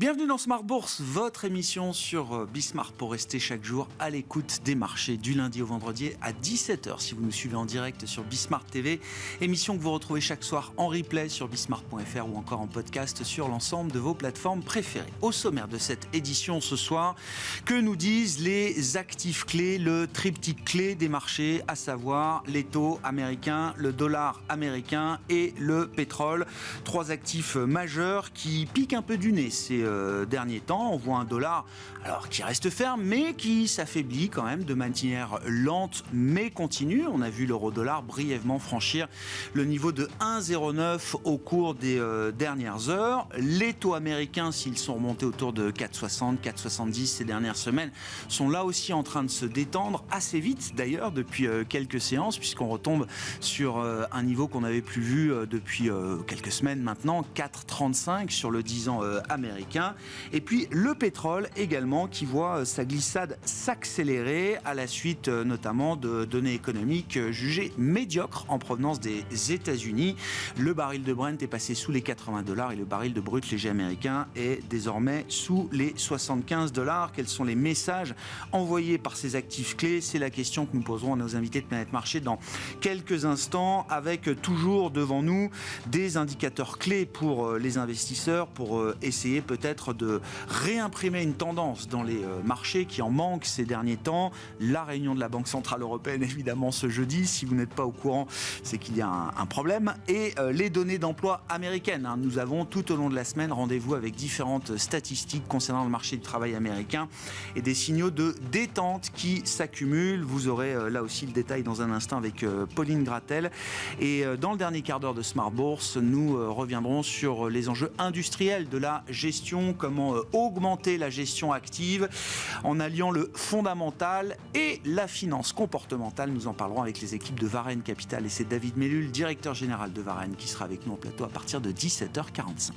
Bienvenue dans Smart Bourse, votre émission sur Bismart pour rester chaque jour à l'écoute des marchés du lundi au vendredi à 17h si vous nous suivez en direct sur Bismart TV. Émission que vous retrouvez chaque soir en replay sur bismart.fr ou encore en podcast sur l'ensemble de vos plateformes préférées. Au sommaire de cette édition ce soir, que nous disent les actifs clés, le triptyque clé des marchés, à savoir les taux américains, le dollar américain et le pétrole. Trois actifs majeurs qui piquent un peu du nez ces derniers temps. On voit un dollar qui reste ferme mais qui s'affaiblit quand même de manière lente mais continue. On a vu l'euro-dollar brièvement franchir le niveau de 1,09 au cours des dernières heures. Les taux américains, s'ils sont remontés autour de 4,60, 4,70 ces dernières semaines, sont là aussi en train de se détendre assez vite d'ailleurs depuis quelques séances, puisqu'on retombe sur un niveau qu'on n'avait plus vu depuis quelques semaines maintenant, 4,35 sur le 10 ans américain. Et puis le pétrole également qui voit sa glissade s'accélérer à la suite notamment de données économiques jugées médiocres en provenance des États-Unis. Le baril de Brent est passé sous les $80 et le baril de brut léger américain est désormais sous les $75. Quels sont les messages envoyés par ces actifs clés? C'est la question que nous poserons à nos invités de Planète Marché dans quelques instants, avec toujours devant nous des indicateurs clés pour les investisseurs pour essayer peut-être de réimprimer une tendance dans les marchés qui en manquent ces derniers temps. La réunion de la Banque Centrale Européenne évidemment ce jeudi, si vous n'êtes pas au courant, c'est qu'il y a un problème, et les données d'emploi américaines. Nous avons tout au long de la semaine rendez-vous avec différentes statistiques concernant le marché du travail américain et des signaux de détente qui s'accumulent. Vous aurez là aussi le détail dans un instant avec Pauline Gratel, et dans le dernier quart d'heure de Smart Bourse, nous reviendrons sur les enjeux industriels de la gestion, comment augmenter la gestion active en alliant le fondamental et la finance comportementale. Nous en parlerons avec les équipes de Varenne Capital, et c'est David Mellul, directeur général de Varenne, qui sera avec nous en plateau à partir de 17h45.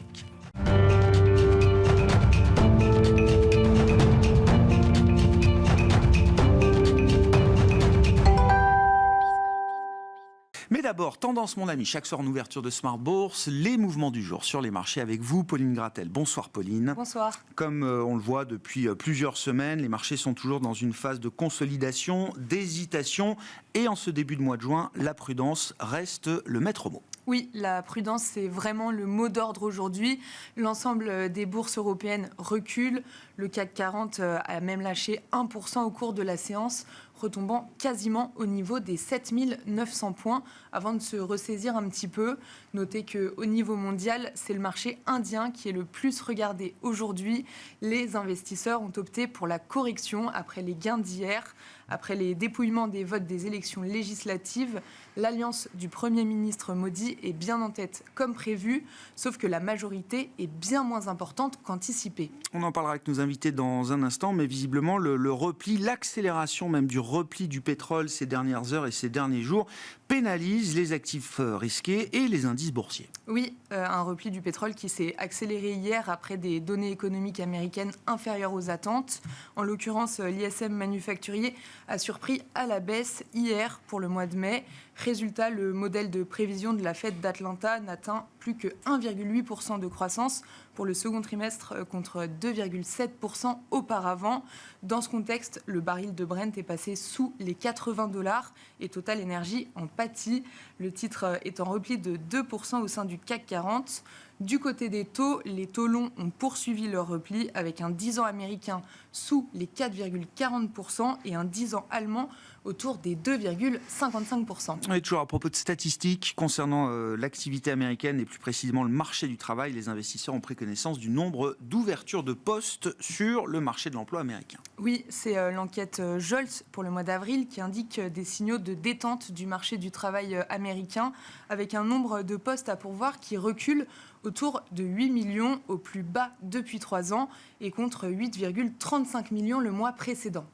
Mais d'abord, tendance mon ami, chaque soir en ouverture de Smart Bourse, les mouvements du jour sur les marchés avec vous, Pauline Gratel. Bonsoir Pauline. Bonsoir. Comme on le voit depuis plusieurs semaines, les marchés sont toujours dans une phase de consolidation, d'hésitation, et en ce début de mois de juin, la prudence reste le maître mot. Oui, la prudence, c'est vraiment le mot d'ordre aujourd'hui. L'ensemble des bourses européennes recule. Le CAC 40 a même lâché 1% au cours de la séance, retombant quasiment au niveau des 7900 points avant de se ressaisir un petit peu. Notez qu'au niveau mondial, c'est le marché indien qui est le plus regardé aujourd'hui. Les investisseurs ont opté pour la correction après les gains d'hier. Après les dépouillements des votes des élections législatives, l'alliance du Premier ministre Modi est bien en tête comme prévu, sauf que la majorité est bien moins importante qu'anticipée. On en parlera avec nos invités dans un instant, mais visiblement le repli, l'accélération même du repli du pétrole ces dernières heures et ces derniers jours pénalise les actifs risqués et les indices boursiers. Oui, un repli du pétrole qui s'est accéléré hier après des données économiques américaines inférieures aux attentes. En l'occurrence, l'ISM manufacturier a surpris à la baisse hier pour le mois de mai. Résultat, le modèle de prévision de la Fed d'Atlanta n'atteint plus que 1,8% de croissance pour le second trimestre contre 2,7% auparavant. Dans ce contexte, le baril de Brent est passé sous les $80 et Total Energy en pâtit. Le titre est en repli de 2% au sein du CAC 40. Du côté des taux, les taux longs ont poursuivi leur repli avec un 10 ans américain sous les 4,40% et un 10 ans allemand autour des 2,55%. Et toujours à propos de statistiques concernant l'activité américaine et plus précisément le marché du travail, les investisseurs ont pris connaissance du nombre d'ouvertures de postes sur le marché de l'emploi américain. Oui, c'est l'enquête Jolts pour le mois d'avril qui indique des signaux de détente du marché du travail américain avec un nombre de postes à pourvoir qui recule autour de 8 millions au plus bas depuis 3 ans et contre 8,35 millions le mois précédent.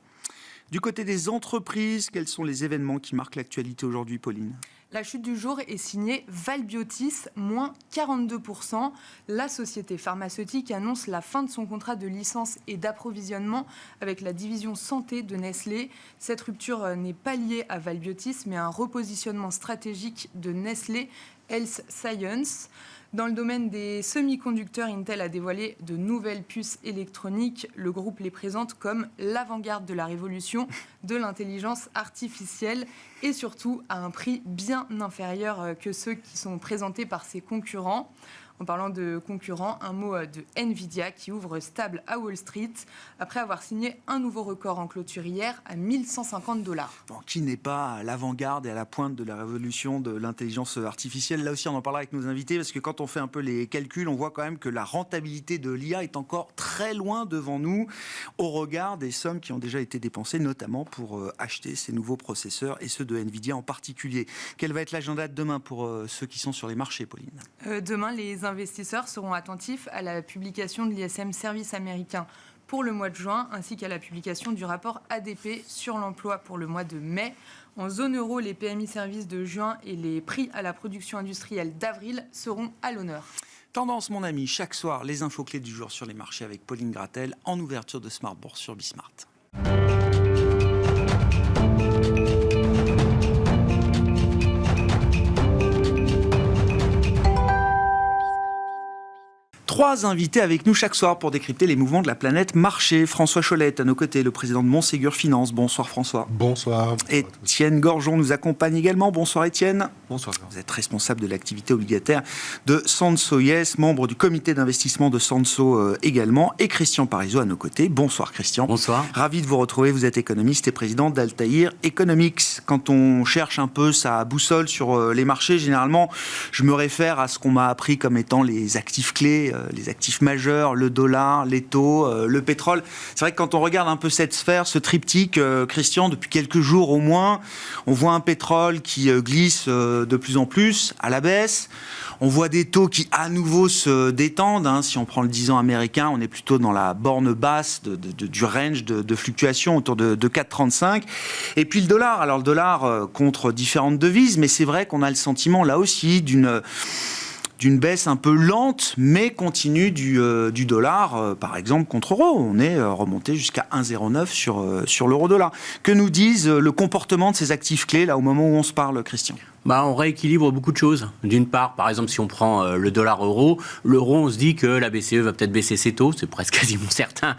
Du côté des entreprises, quels sont les événements qui marquent l'actualité aujourd'hui, Pauline ? La chute du jour est signée Valbiotis, moins 42%. La société pharmaceutique annonce la fin de son contrat de licence et d'approvisionnement avec la division santé de Nestlé. Cette rupture n'est pas liée à Valbiotis, mais à un repositionnement stratégique de Nestlé Health Science. Dans le domaine des semi-conducteurs, Intel a dévoilé de nouvelles puces électroniques. Le groupe les présente comme l'avant-garde de la révolution de l'intelligence artificielle et surtout à un prix bien inférieur que ceux qui sont présentés par ses concurrents. En parlant de concurrents, un mot de Nvidia qui ouvre stable à Wall Street après avoir signé un nouveau record en clôture hier à 1150 $. Bon, qui n'est pas à l'avant-garde et à la pointe de la révolution de l'intelligence artificielle? Là aussi, on en parlera avec nos invités parce que quand on fait un peu les calculs, on voit quand même que la rentabilité de l'IA est encore très loin devant nous au regard des sommes qui ont déjà été dépensées, notamment pour acheter ces nouveaux processeurs et ceux de Nvidia en particulier. Quel va être l'agenda de demain pour ceux qui sont sur les marchés, Pauline? Demain, les investisseurs seront attentifs à la publication de l'ISM Service américain pour le mois de juin, ainsi qu'à la publication du rapport ADP sur l'emploi pour le mois de mai. En zone euro, les PMI services de juin et les prix à la production industrielle d'avril seront à l'honneur. Tendance, mon ami, chaque soir, les infos clés du jour sur les marchés avec Pauline Gratel en ouverture de Smart Bourse sur Bismart. Trois invités avec nous chaque soir pour décrypter les mouvements de la planète marché. François Cholette, à nos côtés, le président de Montségur Finance. Bonsoir François. Bonsoir. Étienne Gorgeon nous accompagne également. Bonsoir Étienne. Bonsoir. Vous êtes responsable de l'activité obligataire de Sansot Yes, membre du comité d'investissement de Sansot également. Et Christian Parizeau à nos côtés. Bonsoir Christian. Bonsoir. Ravi de vous retrouver. Vous êtes économiste et président d'Altaïr Economics. Quand on cherche un peu sa boussole sur les marchés, généralement, je me réfère à ce qu'on m'a appris comme étant les actifs clés, les actifs majeurs, le dollar, les taux, le pétrole. C'est vrai que quand on regarde un peu cette sphère, ce triptyque, Christian, depuis quelques jours au moins, on voit un pétrole qui glisse de plus en plus à la baisse. On voit des taux qui à nouveau se détendent. Si on prend le 10 ans américain, on est plutôt dans la borne basse du range de fluctuation autour de 4,35. Et puis le dollar. Alors le dollar contre différentes devises, mais c'est vrai qu'on a le sentiment là aussi d'une baisse un peu lente, mais continue du dollar, par exemple, contre euro. On est remonté jusqu'à 1,09 sur l'euro-dollar. Que nous disent le comportement de ces actifs clés, là, au moment où on se parle, Christian ? On rééquilibre beaucoup de choses. D'une part, par exemple, si on prend le dollar-euro, l'euro, on se dit que la BCE va peut-être baisser ses taux, c'est presque quasiment certain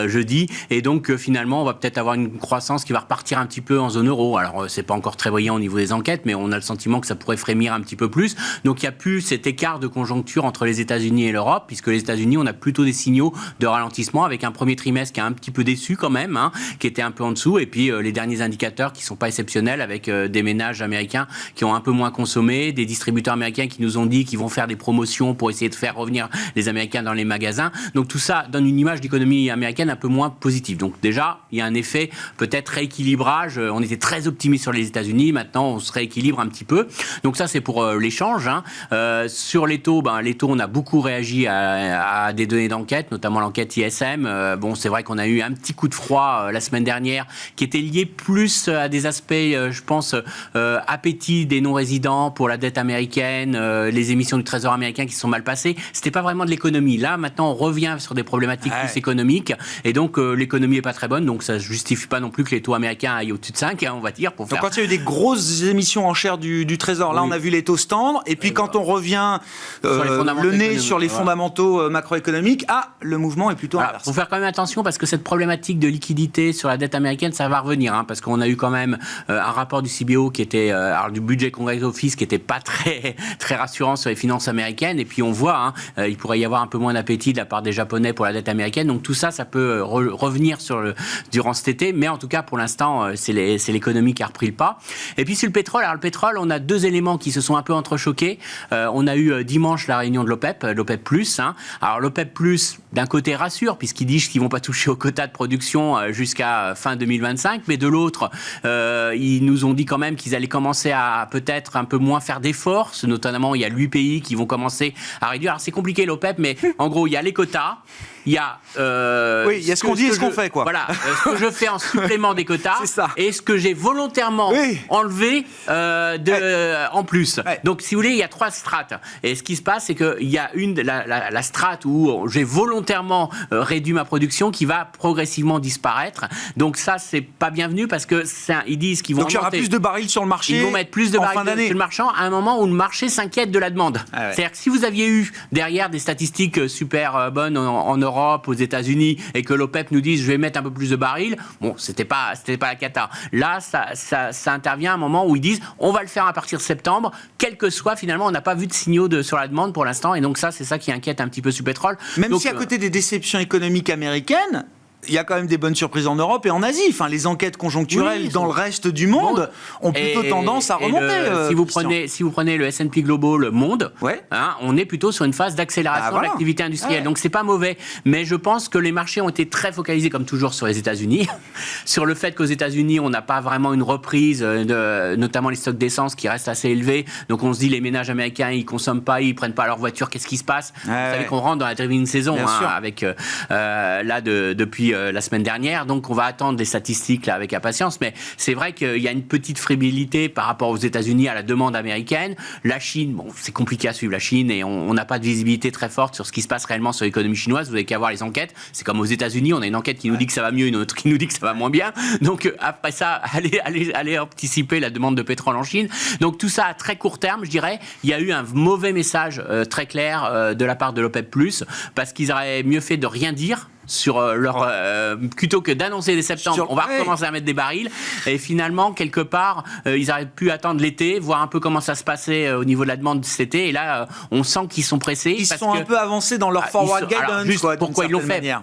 jeudi, et donc finalement, on va peut-être avoir une croissance qui va repartir un petit peu en zone euro. Alors, c'est pas encore très brillant au niveau des enquêtes, mais on a le sentiment que ça pourrait frémir un petit peu plus. Donc, il n'y a plus cet écart de conjoncture entre les États-Unis et l'Europe, puisque les États-Unis, on a plutôt des signaux de ralentissement, avec un premier trimestre qui est un petit peu déçu quand même, qui était un peu en dessous, et puis les derniers indicateurs qui ne sont pas exceptionnels, avec des ménages américains qui ont un peu moins consommé, des distributeurs américains qui nous ont dit qu'ils vont faire des promotions pour essayer de faire revenir les Américains dans les magasins. Donc tout ça donne une image d'économie américaine un peu moins positive. Donc déjà, il y a un effet peut-être rééquilibrage. On était très optimiste sur les États-Unis, maintenant on se rééquilibre un petit peu. Donc ça c'est pour l'échange. Sur les taux, on a beaucoup réagi à des données d'enquête, notamment l'enquête ISM. C'est vrai qu'on a eu un petit coup de froid la semaine dernière qui était lié plus à des aspects, je pense, appétit des non-résidents pour la dette américaine, les émissions du Trésor américain qui se sont mal passées. C'était pas vraiment de l'économie. Là, maintenant, on revient sur des problématiques plus économiques. Et donc, l'économie est pas très bonne. Donc, ça ne justifie pas non plus que les taux américains aillent au-dessus de 5, on va dire. Donc, quand il y a eu des grosses émissions en chair du Trésor, là, on a vu les taux se tendre. Et puis, quand on revient le nez sur les fondamentaux macroéconomiques, le mouvement est plutôt inverse. Il faut faire quand même attention parce que cette problématique de liquidité sur la dette américaine, ça va revenir. Parce qu'on a eu quand même un rapport du CBO qui était, du budget Congress Office qui n'était pas très, très rassurant sur les finances américaines. Et puis on voit, il pourrait y avoir un peu moins d'appétit de la part des Japonais pour la dette américaine. Donc tout ça, ça peut revenir durant cet été. Mais en tout cas, pour l'instant, c'est l'économie qui a repris le pas. Et puis sur le pétrole, on a deux éléments qui se sont un peu entrechoqués. On a eu dimanche la réunion de l'OPEP+. Alors l'OPEP+, d'un côté rassure, puisqu'ils disent qu'ils ne vont pas toucher au quota de production jusqu'à fin 2025. Mais de l'autre, ils nous ont dit quand même qu'ils allaient commencer à peut-être un peu moins faire d'efforts. Notamment, il y a 8 pays qui vont commencer à réduire. Alors, c'est compliqué l'OPEP, mais en gros, il y a les quotas. il y a il y a ce qu'on dit et ce qu'on fait, quoi. Voilà, ce que je fais en supplément des quotas et ce que j'ai volontairement enlevé en plus. Ouais. Donc, si vous voulez, il y a 3 strates. Et ce qui se passe, c'est qu'il y a la strate où j'ai volontairement réduit ma production qui va progressivement disparaître. Donc ça, c'est pas bienvenu parce que ils disent qu'ils vont donc il y aura plus de barils sur le marché. Ils vont mettre plus de barils sur le marché à un moment où le marché s'inquiète de la demande. Ah ouais. C'est-à-dire que si vous aviez eu derrière des statistiques super bonnes en Europe, aux États-Unis, et que l'OPEP nous dise je vais mettre un peu plus de barils, bon, c'était pas la cata. Là, ça intervient à un moment où ils disent on va le faire à partir de septembre, quel que soit, finalement, on n'a pas vu de signaux sur la demande pour l'instant, et donc ça, c'est ça qui inquiète un petit peu Supétrol. Même donc, si à côté des déceptions économiques américaines, il y a quand même des bonnes surprises en Europe et en Asie. Enfin, les enquêtes conjoncturelles dans le reste du monde ont plutôt tendance à remonter. Si vous prenez le S&P Global Monde, ouais. On est plutôt sur une phase d'accélération de l'activité industrielle. Ouais. Donc c'est pas mauvais. Mais je pense que les marchés ont été très focalisés, comme toujours, sur les États-Unis, sur le fait qu'aux États-Unis, on n'a pas vraiment une reprise, notamment les stocks d'essence qui restent assez élevés. Donc on se dit les ménages américains, ils consomment pas, ils prennent pas leur voiture. Qu'est-ce qui se passe ? Vous savez qu'on rentre dans la driving saison avec depuis la semaine dernière, donc on va attendre des statistiques là avec impatience, mais c'est vrai qu'il y a une petite fébrilité par rapport aux États-Unis à la demande américaine. La Chine, bon, c'est compliqué à suivre la Chine et on n'a pas de visibilité très forte sur ce qui se passe réellement sur l'économie chinoise. Vous n'avez qu'à voir les enquêtes. C'est comme aux États-Unis, on a une enquête qui nous dit que ça va mieux, une autre qui nous dit que ça va moins bien. Donc après ça, allez anticiper la demande de pétrole en Chine. Donc tout ça à très court terme, je dirais, il y a eu un mauvais message très clair de la part de l'OPEP+, parce qu'ils auraient mieux fait de rien dire sur leur plutôt que d'annoncer dès septembre on va recommencer à mettre des barils, et finalement quelque part ils auraient pu attendre l'été, voir un peu comment ça se passait au niveau de la demande cet été, et là on sent qu'ils sont pressés, ils sont un peu avancés dans leur forward guidance. Juste pourquoi ils l'ont fait,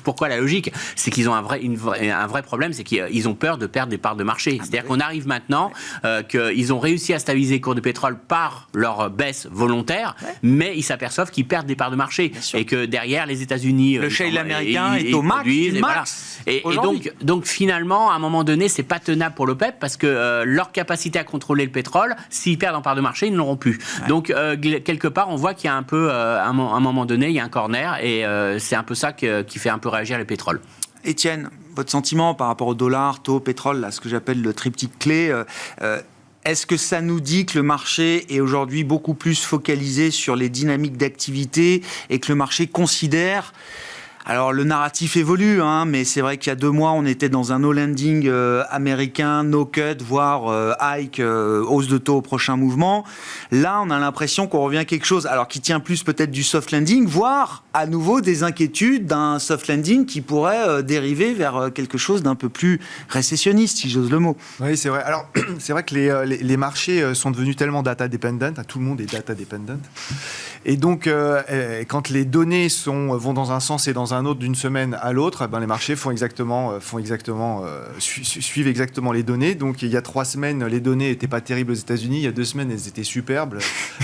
pourquoi la logique, c'est qu'ils ont un vrai problème, c'est qu'ils ont peur de perdre des parts de marché. C'est-à-dire qu'on arrive maintenant qu'ils ont réussi à stabiliser les cours du pétrole par leur baisse volontaire, mais ils s'aperçoivent qu'ils perdent des parts de marché et que derrière les États-Unis, l'américain est au max. Et donc finalement, à un moment donné, c'est pas tenable pour l'OPEP parce que leur capacité à contrôler le pétrole, s'ils perdent en part de marché, ils ne l'auront plus. Ouais. Donc quelque part, on voit qu'il y a un peu, à un moment donné, il y a un corner, et c'est un peu ça qui fait un peu réagir les pétroles. Étienne, votre sentiment par rapport au dollar, taux, pétrole, là, ce que j'appelle le triptyque clé, est-ce que ça nous dit que le marché est aujourd'hui beaucoup plus focalisé sur les dynamiques d'activité et que le marché considère... Alors le narratif évolue, mais c'est vrai qu'il y a 2 mois, on était dans un no landing américain, no cut, voire hike, hausse de taux au prochain mouvement. Là, on a l'impression qu'on revient à quelque chose, alors qui tient plus peut-être du soft landing, voire à nouveau des inquiétudes d'un soft landing qui pourrait dériver vers quelque chose d'un peu plus récessionniste, si j'ose le mot. Oui, c'est vrai. Alors, c'est vrai que les marchés sont devenus tellement data dependent, tout le monde est data dependent. Et donc, quand les données vont dans un sens et dans un autre d'une semaine à l'autre, les marchés suivent exactement les données. Donc, il y a 3 semaines, les données n'étaient pas terribles aux États-Unis. Il y a 2 semaines, elles étaient superbes.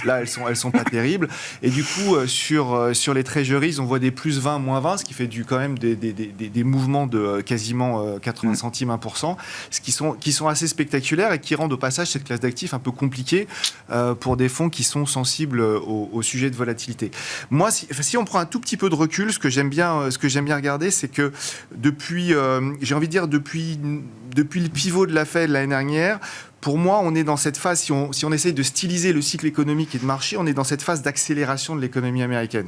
Là, elles sont pas terribles. Et du coup, sur les treasuries, on voit des plus 20, moins 20, ce qui fait quand même des mouvements de quasiment 80 centimes, 1%, qui sont assez spectaculaires et qui rendent au passage cette classe d'actifs un peu compliquée pour des fonds qui sont sensibles au sujet de volatilité. Moi, si on prend un tout petit peu de recul, ce que j'aime bien regarder, c'est que depuis le pivot de la Fed l'année dernière, pour moi, on est dans cette phase, si on essaye de styliser le cycle économique et de marché, on est dans cette phase d'accélération de l'économie américaine.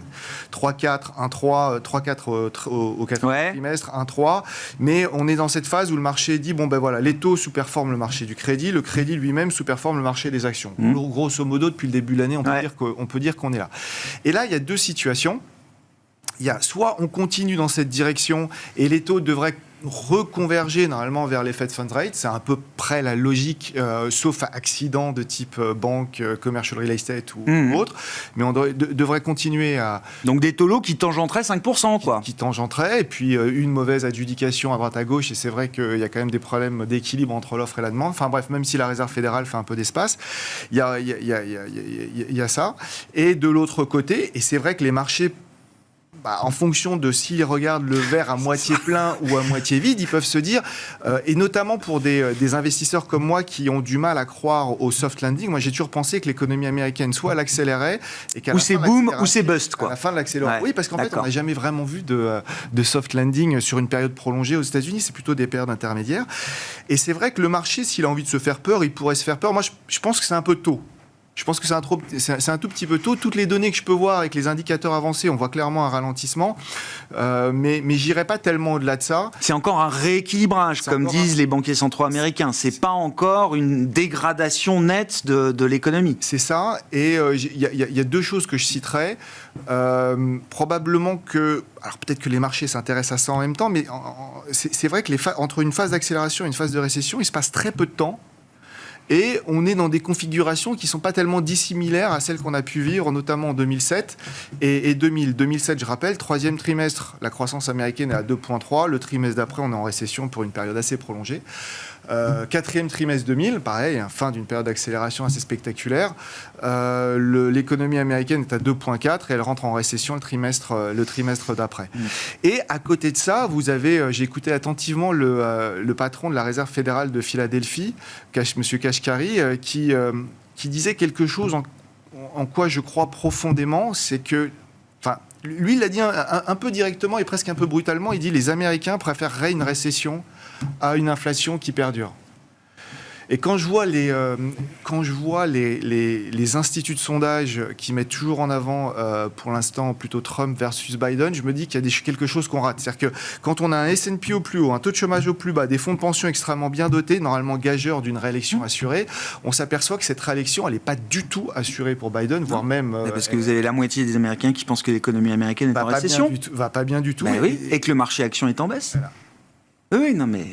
3-4, 1-3, 3-4 au 4e trimestre, 1-3. Mais on est dans cette phase où le marché dit, les taux sous-performent le marché du crédit, le crédit lui-même sous-performe le marché des actions. Grosso modo, depuis le début de l'année, on peut dire qu'on est là. Et là, il y a 2 situations. Il y a soit on continue dans cette direction et les taux devraient reconverger normalement vers les Fed Funds Rate, c'est à peu près la logique, sauf accident de type banque, commercial real estate ou autre, mais on devrait continuer à... Donc des taux low qui tangenteraient 5%, quoi. Qui tangenteraient, et puis une mauvaise adjudication à droite à gauche, et c'est vrai qu'il y a quand même des problèmes d'équilibre entre l'offre et la demande. Enfin bref, même si la Réserve fédérale fait un peu d'espace, il y a ça. Et de l'autre côté, et c'est vrai que les marchés en fonction de s'ils regardent le verre à moitié plein ou à moitié vide, ils peuvent se dire, et notamment pour des investisseurs comme moi qui ont du mal à croire au soft landing, moi j'ai toujours pensé que l'économie américaine, soit elle accélérait, et qu'à ou c'est boom ou c'est bust, quoi. À la fin de l'accélération. Oui, parce qu'en fait, on n'a jamais vraiment vu de soft landing sur une période prolongée aux États-Unis, c'est plutôt des périodes intermédiaires. Et c'est vrai que le marché, s'il a envie de se faire peur, il pourrait se faire peur. Moi, je pense que c'est un peu tôt. Je pense que c'est un tout petit peu tôt. Toutes les données que je peux voir avec les indicateurs avancés, on voit clairement un ralentissement. Mais j'irai pas tellement au-delà de ça. C'est encore un rééquilibrage, comme disent les banquiers centraux américains. C'est pas encore une dégradation nette de l'économie. C'est ça. Et il y a deux choses que je citerai. Probablement que... Alors peut-être que les marchés s'intéressent à ça en même temps, mais c'est vrai que entre une phase d'accélération et une phase de récession, il se passe très peu de temps. Et on est dans des configurations qui ne sont pas tellement dissimilaires à celles qu'on a pu vivre, notamment en 2007 et 2000. 2007, je rappelle, troisième trimestre, la croissance américaine est à 2,3. Le trimestre d'après, on est en récession pour une période assez prolongée. Quatrième trimestre 2000, pareil, fin d'une période d'accélération assez spectaculaire. L'économie américaine est à 2,4 et elle rentre en récession le trimestre d'après. Et à côté de ça, vous avez, j'ai écouté attentivement le patron de la Réserve fédérale de Philadelphie, M. Kashkari, qui disait quelque chose en quoi je crois profondément, c'est que, lui, il l'a dit un peu directement et presque un peu brutalement, il dit les Américains préféreraient une récession à une inflation qui perdure. Et quand je vois les instituts de sondage qui mettent toujours en avant, pour l'instant, plutôt Trump versus Biden, je me dis qu'il y a quelque chose qu'on rate. C'est-à-dire que quand on a un S&P au plus haut, un taux de chômage au plus bas, des fonds de pension extrêmement bien dotés, normalement gageurs d'une réélection assurée, on s'aperçoit que cette réélection, elle n'est pas du tout assurée pour Biden, voire même... parce que vous avez la moitié des Américains qui pensent que l'économie américaine est en récession. Va pas bien du tout. Oui, et que le marché action est en baisse. Voilà. Oui, non mais...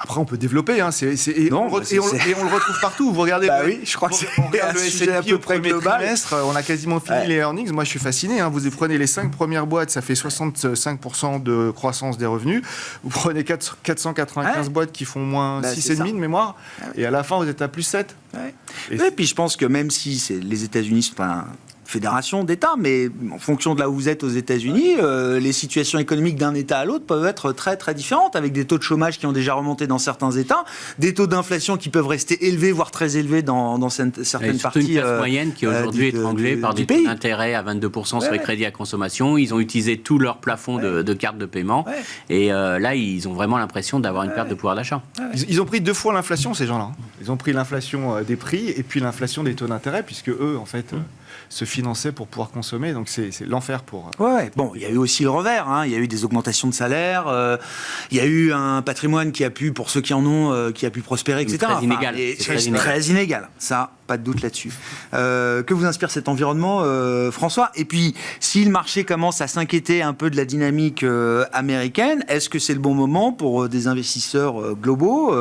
Après, on peut développer, hein, et on le retrouve partout. Vous regardez, je crois que on regarde le S&P au premier trimestre, on a quasiment fini les earnings. Moi, je suis fasciné. Vous prenez les 5 premières boîtes, ça fait 65% de croissance des revenus. Vous prenez 495 boîtes qui font moins 6,5 de mémoire, et à la fin, vous êtes à plus 7. Et puis je pense que même si les États-Unis sont pas fédération d'États, mais en fonction de là où vous êtes aux États-Unis, les situations économiques d'un État à l'autre peuvent être très très différentes, avec des taux de chômage qui ont déjà remonté dans certains États, des taux d'inflation qui peuvent rester élevés, voire très élevés dans certaines parties. Une classe moyenne qui aujourd'hui est étranglée par des taux d'intérêt à 22% sur les crédits à consommation. Ils ont utilisé tout leur plafond de cartes de paiement, et là, ils ont vraiment l'impression d'avoir une perte de pouvoir d'achat. Ils ont pris 2 fois l'inflation, ces gens-là. Ils ont pris l'inflation des prix et puis l'inflation des taux d'intérêt, puisque eux, en fait... se financer pour pouvoir consommer, donc c'est l'enfer pour... Bon, il y a eu aussi le revers, il y a eu des augmentations de salaire, il y a eu un patrimoine qui a pu, pour ceux qui en ont, qui a pu prospérer, etc. C'est très inégal, ça, pas de doute là-dessus. Que vous inspire cet environnement, François? Et puis, si le marché commence à s'inquiéter un peu de la dynamique américaine, est-ce que c'est le bon moment pour des investisseurs globaux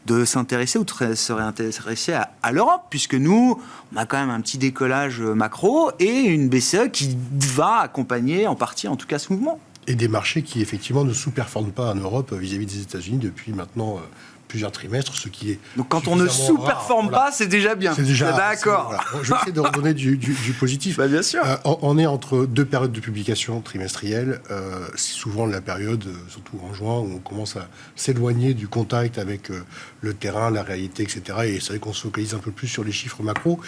de s'intéresser ou de se réintéresser à l'Europe, puisque nous, on a quand même un petit décollage macro et une BCE qui va accompagner en partie, en tout cas, ce mouvement. Et des marchés qui, effectivement, ne sous-performent pas en Europe vis-à-vis des États-Unis depuis maintenant plusieurs trimestres, ce qui est... Donc quand on ne sous-performe pas, c'est déjà bien. C'est déjà... D'accord. Je vais essayer de redonner du positif. Bien sûr. On est entre 2 périodes de publication trimestrielles. C'est souvent la période, surtout en juin, où on commence à s'éloigner du contact avec le terrain, la réalité, etc. Et c'est vrai qu'on se focalise un peu plus sur les chiffres macro.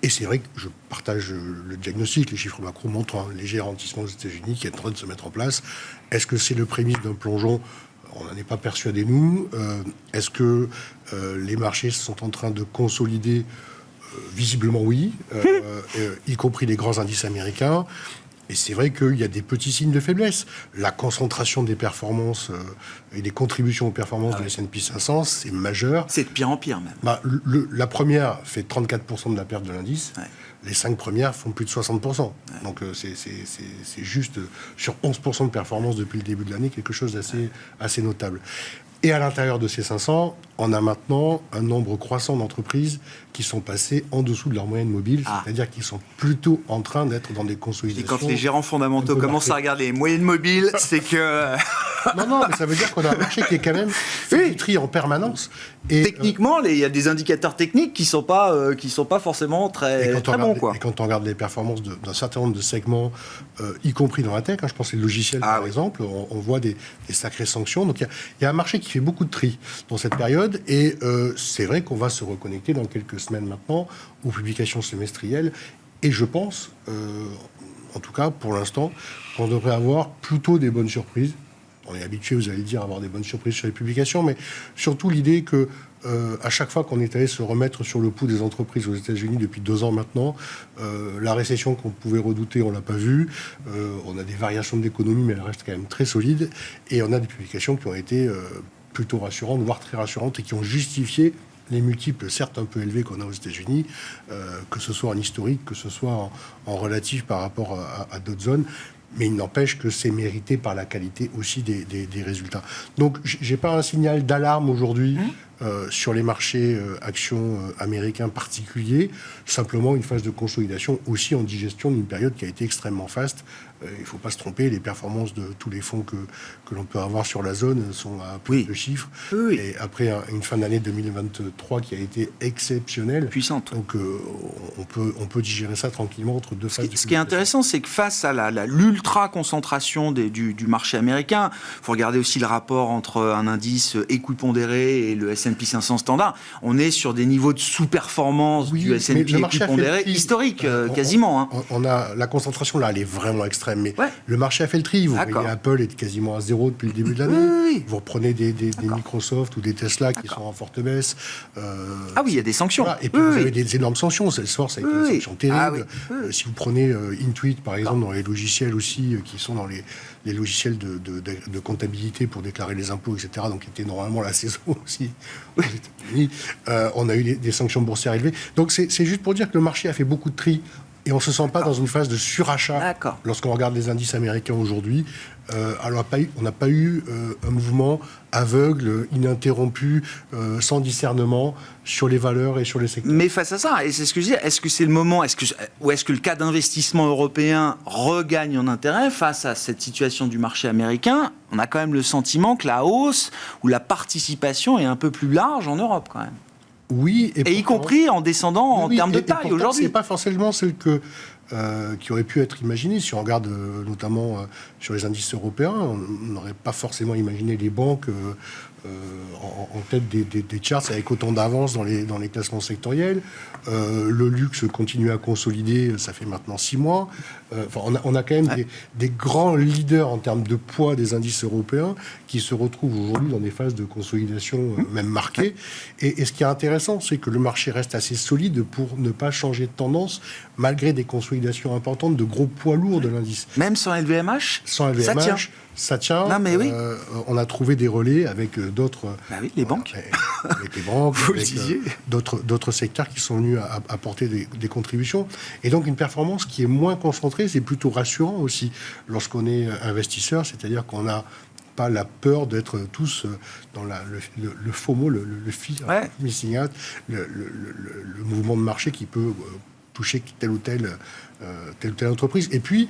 Et c'est vrai que je partage le diagnostic. Les chiffres macro montrent un léger ralentissement aux États-Unis qui est en train de se mettre en place. Est-ce que c'est le prémisse d'un plongeon ? On n'en est pas persuadé, nous. Est-ce que les marchés sont en train de consolider ? Visiblement, oui, y compris les grands indices américains. Et c'est vrai qu'il y a des petits signes de faiblesse. La concentration des performances et des contributions aux performances de l'S&P 500, c'est majeur. C'est de pire en pire, même. La première fait 34% de la perte de l'indice. Les 5 premières font plus de 60%. Donc c'est juste sur 11% de performance depuis le début de l'année, quelque chose d'assez notable. Et à l'intérieur de ces 500, on a maintenant un nombre croissant d'entreprises qui sont passées en dessous de leur moyenne mobile, c'est-à-dire qu'ils sont plutôt en train d'être dans des consolidations. Et quand les gérants fondamentaux commencent à regarder les moyennes mobiles, c'est que... Non, mais ça veut dire qu'on a un marché qui est quand même fait du tri en permanence. Et, techniquement, il y a des indicateurs techniques qui sont pas forcément très bons, quoi. Et quand on regarde les performances d'un certain nombre de segments, y compris dans la tech, je pense que les logiciels par exemple, on voit des sacrées sanctions. Donc il y a un marché qui fait beaucoup de tri dans cette période, et c'est vrai qu'on va se reconnecter dans quelques semaines maintenant aux publications semestrielles. Et je pense, en tout cas pour l'instant, qu'on devrait avoir plutôt des bonnes surprises. On est habitué, vous allez le dire, à avoir des bonnes surprises sur les publications, mais surtout l'idée que à chaque fois qu'on est allé se remettre sur le pouls des entreprises aux États-Unis depuis 2 ans maintenant, la récession qu'on pouvait redouter, on l'a pas vue. On a des variations de l'économie, mais elle reste quand même très solide. Et on a des publications qui ont été plutôt rassurantes, voire très rassurantes, et qui ont justifié les multiples, certes un peu élevés qu'on a aux États-Unis, que ce soit en historique, que ce soit en relatif par rapport à d'autres zones. Mais il n'empêche que c'est mérité par la qualité aussi des résultats. Donc, j'ai pas un signal d'alarme aujourd'hui sur les marchés actions américains particuliers. Simplement une phase de consolidation aussi en digestion d'une période qui a été extrêmement faste. Il ne faut pas se tromper, les performances de tous les fonds que l'on peut avoir sur la zone sont à plus de chiffres. Oui. Et après une fin d'année 2023 qui a été exceptionnelle. Puissante. Donc on peut digérer ça tranquillement entre deux phases. Ce qui est intéressant, c'est que face à l'ultra-concentration du marché américain, il faut regarder aussi le rapport entre un indice équipondéré et le S&P 500 standard. On est sur des niveaux de sous-performance du S&P équipondéré historique, quasiment. On a, la concentration là, elle est vraiment extrême. Mais le marché a fait le tri. Vous voyez, Apple est quasiment à zéro depuis le début de l'année. Vous reprenez des Microsoft ou des Tesla qui sont en forte baisse. Il y a des sanctions. Voilà. Et puis vous avez des énormes sanctions. Salesforce, ça a été une sanction terrible. Si vous prenez Intuit, par exemple, dans les logiciels aussi, qui sont dans les logiciels de comptabilité pour déclarer les impôts, etc., donc qui était normalement la saison aussi aux États-Unis, on a eu des sanctions boursières élevées. Donc c'est juste pour dire que le marché a fait beaucoup de tri. Et on ne se sent pas dans une phase de surachat lorsqu'on regarde les indices américains aujourd'hui. Alors on n'a pas eu un mouvement aveugle, ininterrompu, sans discernement sur les valeurs et sur les secteurs. Mais face à ça, et c'est ce que je dis, est-ce que c'est le moment, ou est-ce que le cas d'investissement européen regagne en intérêt face à cette situation du marché américain? On a quand même le sentiment que la hausse ou la participation est un peu plus large en Europe quand même. Oui, et y compris en descendant en termes de taille aujourd'hui. C'est pas forcément celle qui aurait pu être imaginée. Si on regarde notamment sur les indices européens, on n'aurait pas forcément imaginé les banques en tête des charts avec autant d'avance dans les classements sectoriels. Le luxe continue à consolider, ça fait maintenant 6 mois. On a quand même des grands leaders en termes de poids des indices européens qui se retrouvent aujourd'hui dans des phases de consolidation même marquées. Et ce qui est intéressant, c'est que le marché reste assez solide pour ne pas changer de tendance malgré des consolidations importantes de gros poids lourds de l'indice. Même sans LVMH, sans LVMH, ça tient. Non, mais on a trouvé des relais avec d'autres... les banques. Avec les banques, avec d'autres secteurs qui sont venus apporter des contributions. Et donc une performance qui est moins concentrée, c'est plutôt rassurant aussi lorsqu'on est investisseur, c'est-à-dire qu'on n'a pas la peur d'être tous dans le FOMO, le fear of missing out, le mouvement de marché qui peut toucher telle ou telle entreprise. Et puis,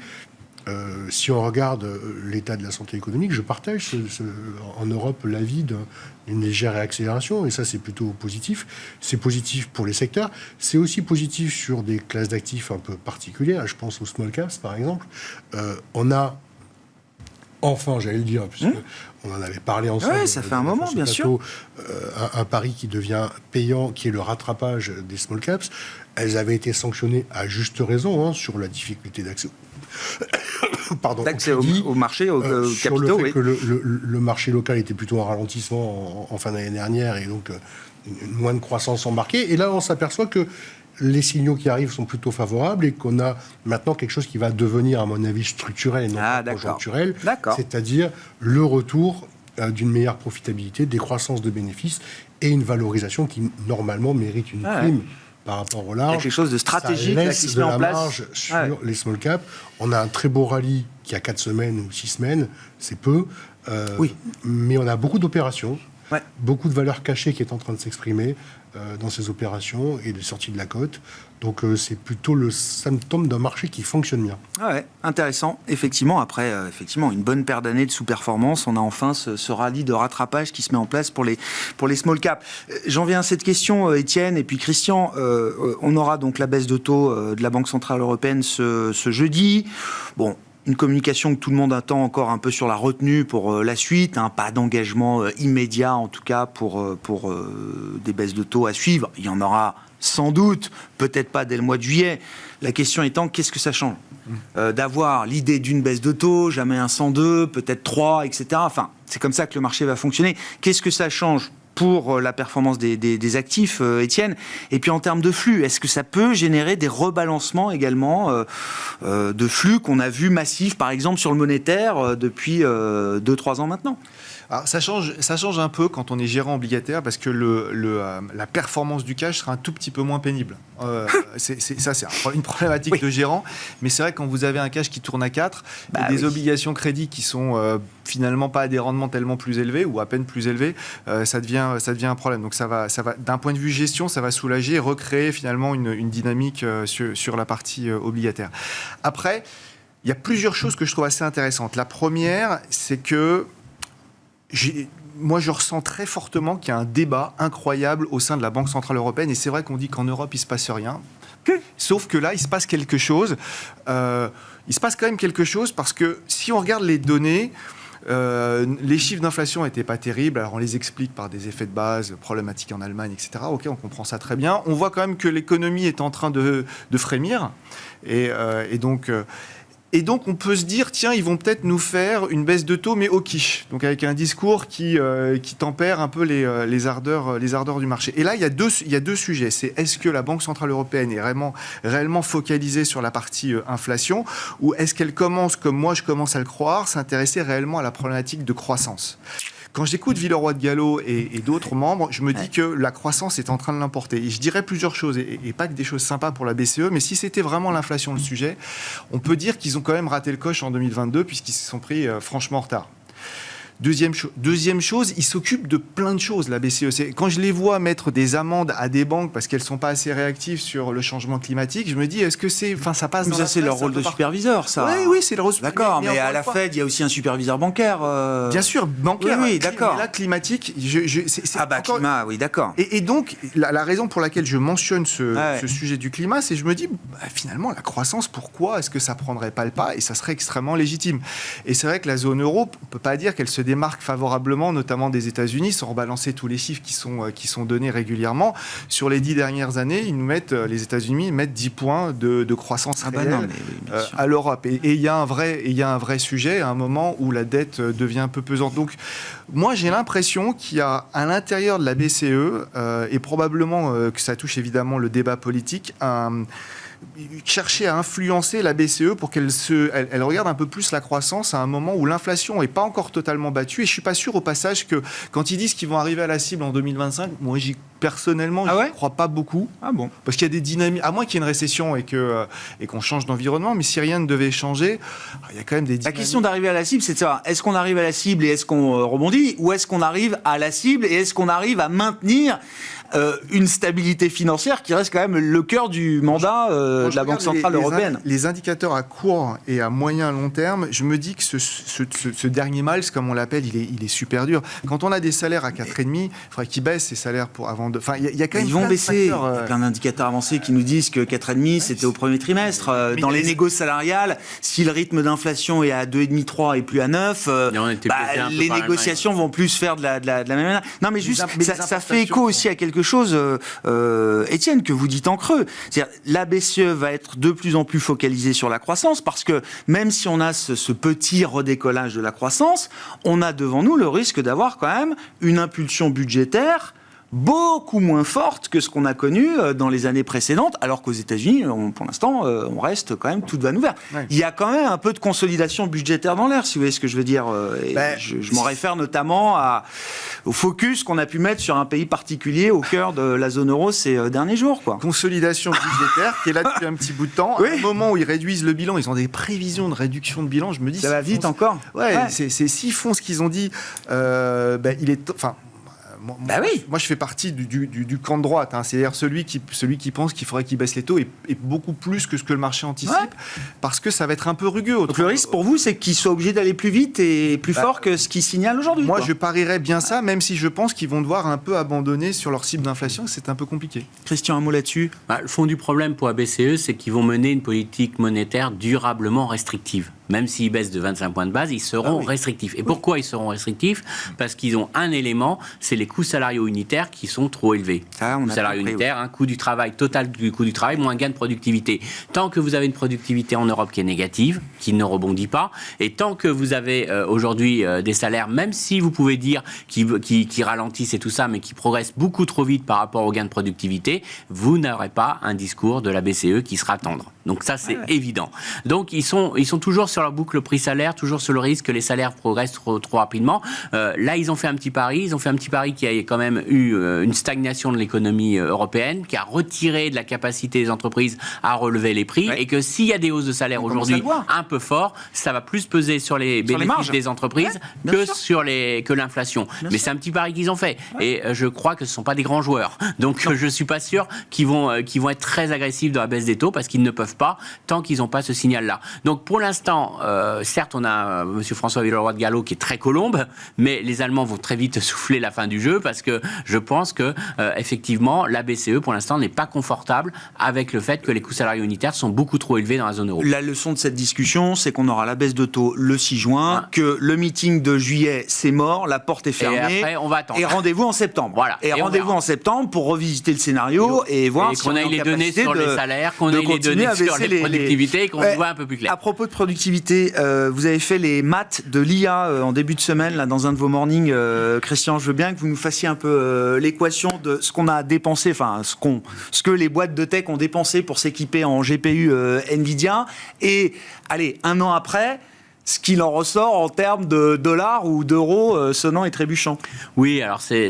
si on regarde l'état de la santé économique, je partage en Europe l'avis d'une légère réaccélération, et ça c'est plutôt positif. C'est positif pour les secteurs, c'est aussi positif sur des classes d'actifs un peu particulières. Je pense aux small caps par exemple. On a enfin, j'allais le dire, puisque on en avait parlé ensemble. Oui, ça fait un moment, bien sûr. Un pari qui devient payant, qui est le rattrapage des small caps. Elles avaient été sanctionnées à juste raison sur la difficulté d'accès. D'accès au marché, aux sur capitaux. Le fait que le marché local était plutôt en ralentissement en fin d'année dernière, et donc une moindre croissance embarquée. Et là, on s'aperçoit que les signaux qui arrivent sont plutôt favorables et qu'on a maintenant quelque chose qui va devenir, à mon avis, structurel et non pas conjoncturel, c'est-à-dire le retour d'une meilleure profitabilité, des croissances de bénéfices et une valorisation qui, normalement, mérite une prime par rapport au large. Il y a quelque chose de stratégique ça laisse laisse qui se de met en la place. marge sur les small caps. On a un très beau rallye qui a 4 semaines ou 6 semaines, c'est peu, mais on a beaucoup d'opérations. Ouais. Beaucoup de valeur cachée qui est en train de s'exprimer dans ces opérations et de sortie de la cote. Donc c'est plutôt le symptôme d'un marché qui fonctionne bien. Ah ouais, intéressant. Effectivement, après une bonne paire d'années de sous-performance, on a enfin ce rallye de rattrapage qui se met en place pour les small caps. J'en viens à cette question, Étienne et puis Christian. On aura donc la baisse de taux de la Banque Centrale Européenne ce jeudi. Bon, une communication que tout le monde attend encore un peu sur la retenue pour la suite, pas d'engagement immédiat en tout cas pour des baisses de taux à suivre. Il y en aura sans doute, peut-être pas dès le mois de juillet. La question étant, qu'est-ce que ça change d'avoir l'idée d'une baisse de taux, jamais un 102, peut-être 3, etc. Enfin, c'est comme ça que le marché va fonctionner. Qu'est-ce que ça change pour la performance des actifs, Étienne? Et puis en termes de flux, est-ce que ça peut générer des rebalancements également de flux qu'on a vu massifs, par exemple, sur le monétaire depuis 2-3 ans maintenant? Alors, ça change un peu quand on est gérant obligataire parce que la performance du cash sera un tout petit peu moins pénible. C'est une problématique de gérant, mais c'est vrai que quand vous avez un cash qui tourne à 4, et des obligations crédit qui sont finalement pas à des rendements tellement plus élevés ou à peine plus élevés, ça devient un problème. Donc ça va d'un point de vue gestion, ça va soulager et recréer finalement une dynamique sur la partie obligataire. Après, il y a plusieurs choses que je trouve assez intéressantes. La première, c'est que moi, je ressens très fortement qu'il y a un débat incroyable au sein de la Banque Centrale Européenne. Et c'est vrai qu'on dit qu'en Europe, il ne se passe rien. Sauf que là, il se passe quelque chose. Il se passe quand même quelque chose parce que si on regarde les données, les chiffres d'inflation n'étaient pas terribles. Alors, on les explique par des effets de base, problématiques en Allemagne, etc. OK, on comprend ça très bien. On voit quand même que l'économie est en train de frémir. Et donc, on peut se dire, tiens, ils vont peut-être nous faire une baisse de taux, mais au quiche. Donc, avec un discours qui tempère un peu les ardeurs du marché. Et là, il y a deux sujets. C'est est-ce que la Banque Centrale Européenne est réellement focalisée sur la partie inflation, ou est-ce qu'elle commence, comme moi je commence à le croire, s'intéresser réellement à la problématique de croissance? Quand j'écoute Villeroy de Galhau et d'autres membres, je me dis que la croissance est en train de l'emporter. Et je dirais plusieurs choses, et pas que des choses sympas pour la BCE, mais si c'était vraiment l'inflation le sujet, on peut dire qu'ils ont quand même raté le coche en 2022, puisqu'ils se sont pris franchement en retard. Deuxième chose, ils s'occupent de plein de choses, la BCE. Quand je les vois mettre des amendes à des banques parce qu'elles ne sont pas assez réactives sur le changement climatique, je me dis, est-ce que ça passe dans ça, c'est leur rôle de superviseur, ça. Oui, c'est le rôle. D'accord, mais à la Fed, il y a aussi un superviseur bancaire. Bien sûr, bancaire. Oui, d'accord. Mais là, climatique, climat, oui, d'accord. Et donc, la raison pour laquelle je mentionne ce sujet du climat, c'est que je me dis, finalement, la croissance, pourquoi est-ce que ça ne prendrait pas le pas? Et ça serait extrêmement légitime. Et c'est vrai que la zone euro, on ne peut pas dire qu'elle se démarque favorablement, notamment des États-Unis, sans rebalancer tous les chiffres qui sont donnés régulièrement. Sur les 10 dernières années, les États-Unis mettent 10 points de croissance réelle à l'Europe. Et il y a un vrai sujet à un moment où la dette devient un peu pesante. Donc, moi, j'ai l'impression qu'il y a à l'intérieur de la BCE, et probablement que ça touche évidemment le débat politique, chercher à influencer la BCE pour qu'elle regarde un peu plus la croissance à un moment où l'inflation n'est pas encore totalement battue. Et je ne suis pas sûr au passage que quand ils disent qu'ils vont arriver à la cible en 2025, moi personnellement, je ne crois pas beaucoup. Ah bon? Parce qu'il y a des dynamiques, à moins qu'il y ait une récession et qu'on change d'environnement, mais si rien ne devait changer, il y a quand même des dynamiques. La question d'arriver à la cible, c'est de savoir, est-ce qu'on arrive à la cible et est-ce qu'on rebondit, ou est-ce qu'on arrive à la cible et est-ce qu'on arrive à maintenir une stabilité financière qui reste quand même le cœur du mandat de la Banque Centrale Européenne. Les indicateurs à court et à moyen long terme, je me dis que ce dernier Miles, comme on l'appelle, il est super dur. Quand on a des salaires à 4,5, il faudrait qu'ils baissent ces salaires avant de... Enfin, il y a quand même... Ils vont baisser. Il y a plein d'indicateurs avancés qui nous disent que 4,5, c'était au premier trimestre. Dans les négoces salariales, si le rythme d'inflation est à 2,5, 3 et plus à 9, les négociations vont plus faire de la même manière. Non, mais juste, ça fait écho aussi à quelque chose, Étienne, que vous dites en creux. C'est-à-dire, la BCE va être de plus en plus focalisée sur la croissance parce que même si on a ce petit redécollage de la croissance, on a devant nous le risque d'avoir quand même une impulsion budgétaire beaucoup moins forte que ce qu'on a connu dans les années précédentes, alors qu'aux États-Unis, pour l'instant, on reste quand même toute vanne ouverte. Ouais. Il y a quand même un peu de consolidation budgétaire dans l'air, si vous voyez ce que je veux dire. Je m'en réfère notamment au focus qu'on a pu mettre sur un pays particulier au cœur de la zone euro ces derniers jours. Consolidation budgétaire qui est là depuis un petit bout de temps. Oui. À un moment où ils réduisent le bilan, ils ont des prévisions de réduction de bilan. Je me dis, ça va vite encore. S'ils font ce qu'ils ont dit, il est... Moi, je fais partie du camp de droite. C'est-à-dire celui qui pense qu'il faudrait qu'il baisse les taux et beaucoup plus que ce que le marché anticipe, parce que ça va être un peu rugueux. Donc le risque pour vous, c'est qu'ils soient obligés d'aller plus vite et plus fort que ce qu'ils signalent aujourd'hui. Moi, je parierais bien ça, même si je pense qu'ils vont devoir un peu abandonner sur leur cible d'inflation, c'est un peu compliqué. Christian, un mot là-dessus. Le fond du problème pour la BCE, c'est qu'ils vont mener une politique monétaire durablement restrictive. Même s'ils baissent de 25 points de base, ils seront restrictifs. Et pourquoi ils seront restrictifs ? Parce qu'ils ont un élément, c'est les coûts salariaux unitaires qui sont trop élevés. Coûts salariaux unitaires, coût du travail, total du coût du travail, moins gain de productivité. Tant que vous avez une productivité en Europe qui est négative, qui ne rebondit pas, et tant que vous avez aujourd'hui des salaires, même si vous pouvez dire qui ralentissent et tout ça, mais qui progressent beaucoup trop vite par rapport aux gains de productivité, vous n'aurez pas un discours de la BCE qui sera tendre. Donc ça, c'est évident. Donc ils sont toujours sur leur boucle prix-salaire, toujours sur le risque que les salaires progressent trop rapidement. Là, ils ont fait un petit pari. Ils ont fait un petit pari qui a quand même eu une stagnation de l'économie européenne, qui a retiré de la capacité des entreprises à relever les prix, et que s'il y a des hausses de salaire aujourd'hui un peu fort, ça va plus peser sur les bénéfices des entreprises que l'inflation. Mais c'est un petit pari qu'ils ont fait. Et je crois que ce ne sont pas des grands joueurs. Donc je ne suis pas sûr qu'ils vont être très agressifs dans la baisse des taux, parce qu'ils ne peuvent pas tant qu'ils n'ont pas ce signal-là. Donc pour l'instant, certes, on a M. François Villeroy de Galhau qui est très colombe, mais les Allemands vont très vite souffler la fin du jeu, parce que je pense que effectivement, la BCE pour l'instant n'est pas confortable avec le fait que les coûts salariaux unitaires sont beaucoup trop élevés dans la zone euro. La leçon de cette discussion, c'est qu'on aura la baisse de taux le 6 juin, que le meeting de juillet, c'est mort, la porte est fermée. Et après, on va attendre. Et rendez-vous en septembre. Voilà. Et rendez-vous en septembre pour revisiter le scénario et voir si qu'on ait les données sur les salaires, qu'on ait les données sur les productivités et qu'on voit un peu plus clair. À propos de productivité, vous avez fait les maths de l'IA en début de semaine, là, dans un de vos mornings. Christian, je veux bien que vous nous fassiez un peu l'équation de ce qu'on a dépensé, enfin, ce que les boîtes de tech ont dépensé pour s'équiper en GPU NVIDIA. Et, allez, un an après, ce qu'il en ressort en termes de dollars ou d'euros sonnant et trébuchant. Oui, alors c'est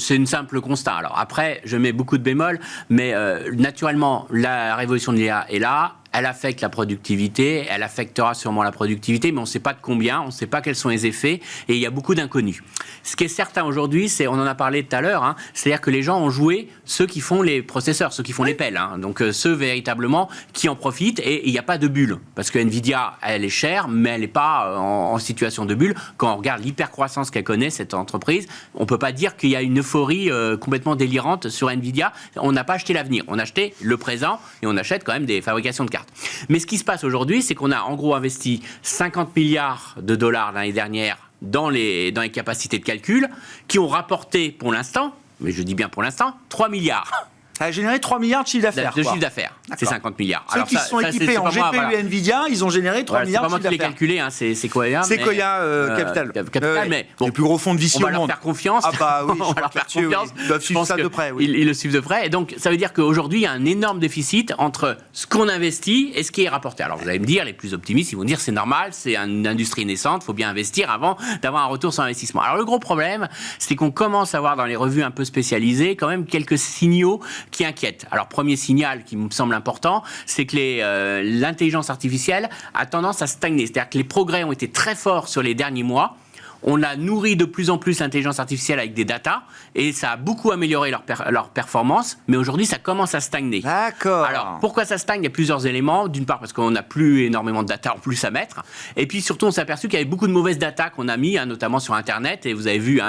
une simple constat. Alors après, je mets beaucoup de bémols, mais naturellement, la révolution de l'IA est là. Elle affecte la productivité, elle affectera sûrement la productivité, mais on ne sait pas de combien, on ne sait pas quels sont les effets, et il y a beaucoup d'inconnus. Ce qui est certain aujourd'hui, c'est, on en a parlé tout à l'heure, c'est-à-dire que les gens ont joué ceux qui font les processeurs, ceux qui font les pelles, donc ceux véritablement qui en profitent, et il n'y a pas de bulle, parce que Nvidia, elle est chère, mais elle n'est pas en situation de bulle. Quand on regarde l'hypercroissance qu'elle connaît, cette entreprise, on ne peut pas dire qu'il y a une euphorie complètement délirante sur Nvidia. On n'a pas acheté l'avenir, on a acheté le présent, et on achète quand même des fabrications de cartes. Mais ce qui se passe aujourd'hui, c'est qu'on a en gros investi 50 milliards de dollars l'année dernière dans les capacités de calcul, qui ont rapporté pour l'instant, mais je dis bien pour l'instant, 3 milliards. Ça a généré 3 milliards de chiffre d'affaires. De chiffre d'affaires, c'est 50 milliards. Ceux qui se sont équipés en GPU Nvidia, ils ont généré 3 milliards de chiffre d'affaires. C'est pas moi qui l'ai calculé, c'est Koya. C'est Koya Capital. Mais bon, le plus gros fonds de VC au monde. On va leur faire confiance. Ah bah oui, on va leur faire confiance. Ils doivent suivre ça de près. Ils le suivent de près. Et donc, ça veut dire qu'aujourd'hui, il y a un énorme déficit entre ce qu'on investit et ce qui est rapporté. Alors, vous allez me dire, les plus optimistes, ils vont dire c'est normal, c'est une industrie naissante, il faut bien investir avant d'avoir un retour sur investissement. Alors, le gros problème, c'est qu'on commence à voir dans les revues un peu spécialisées quand même quelques signaux qui inquiètent. Alors, premier signal qui me semble important, c'est que l'intelligence artificielle a tendance à stagner. C'est-à-dire que les progrès ont été très forts sur les derniers mois. On a nourri de plus en plus l'intelligence artificielle avec des datas et ça a beaucoup amélioré leur performance, mais aujourd'hui ça commence à stagner. D'accord. Alors pourquoi ça stagne ? Il y a plusieurs éléments. D'une part parce qu'on n'a plus énormément de data en plus à mettre, et puis surtout on s'est aperçu qu'il y avait beaucoup de mauvaises data qu'on a mis, notamment sur Internet, et vous avez vu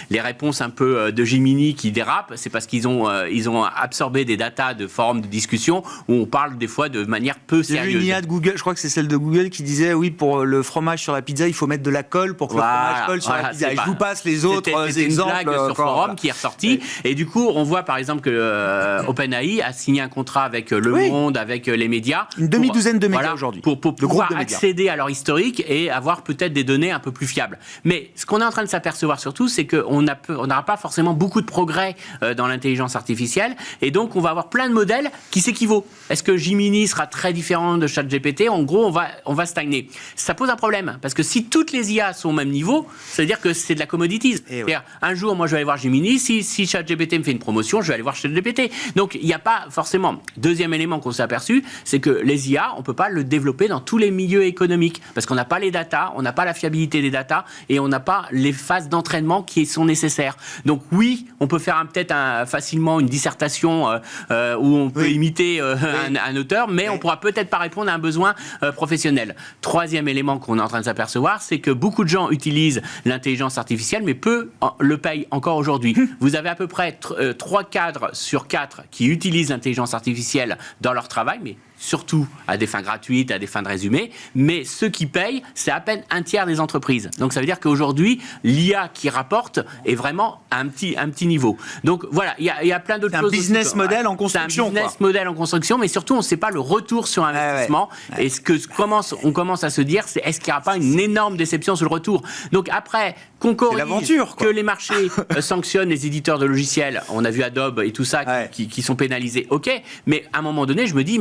les réponses un peu de Gemini qui dérapent. C'est parce qu'ils ont absorbé des datas de forums de discussion où on parle des fois de manière peu sérieuse. J'ai vu une IA de Google, je crois que c'est celle de Google, qui disait oui, pour le fromage sur la pizza il faut mettre de la colle pour que le fromage sur la pizza. Et je vous passe les autres exemples. C'était une blague sur forum qui est ressortie. Et du coup, on voit par exemple que OpenAI a signé un contrat avec Le Monde, avec les médias. Une demi-douzaine de médias aujourd'hui. Pour pouvoir accéder à leur historique et avoir peut-être des données un peu plus fiables. Mais ce qu'on est en train de s'apercevoir surtout, c'est qu'on n'aura pas forcément beaucoup de progrès dans l'intelligence artificielle. Et donc, on va avoir plein de modèles qui s'équivaut. Est-ce que Gemini sera très différent de ChatGPT ? En gros, on va stagner. Ça pose un problème. Parce que si toutes les IA sont au même niveau, c'est-à-dire que c'est de la commodity. C'est-à-dire, un jour, moi, je vais aller voir Gemini, si ChatGPT me fait une promotion, je vais aller voir ChatGPT. Donc, il n'y a pas forcément... Deuxième élément qu'on s'est aperçu, c'est que les IA, on ne peut pas le développer dans tous les milieux économiques, parce qu'on n'a pas les datas, on n'a pas la fiabilité des datas, et on n'a pas les phases d'entraînement qui sont nécessaires. Donc oui, on peut faire peut-être facilement une dissertation où on peut imiter un auteur, mais on ne pourra peut-être pas répondre à un besoin professionnel. Troisième élément qu'on est en train de s'apercevoir, c'est que beaucoup de gens utilisent l'intelligence artificielle, mais peu le payent encore aujourd'hui. Vous avez à peu près 3 cadres sur 4 qui utilisent l'intelligence artificielle dans leur travail, mais surtout à des fins gratuites, à des fins de résumé, mais ceux qui payent, c'est à peine un tiers des entreprises. Donc ça veut dire qu'aujourd'hui, l'IA qui rapporte est vraiment à un petit niveau. Donc voilà, il y a plein d'autres choses. C'est un business model en construction. C'est un business model en construction, mais surtout, on ne sait pas le retour sur investissement. Et on commence à se dire, c'est est-ce qu'il n'y aura pas une énorme déception sur le retour? Donc après, qu'on corrige, que les marchés sanctionnent les éditeurs de logiciels, on a vu Adobe et tout ça qui sont pénalisés, ok, mais à un moment donné, je me dis,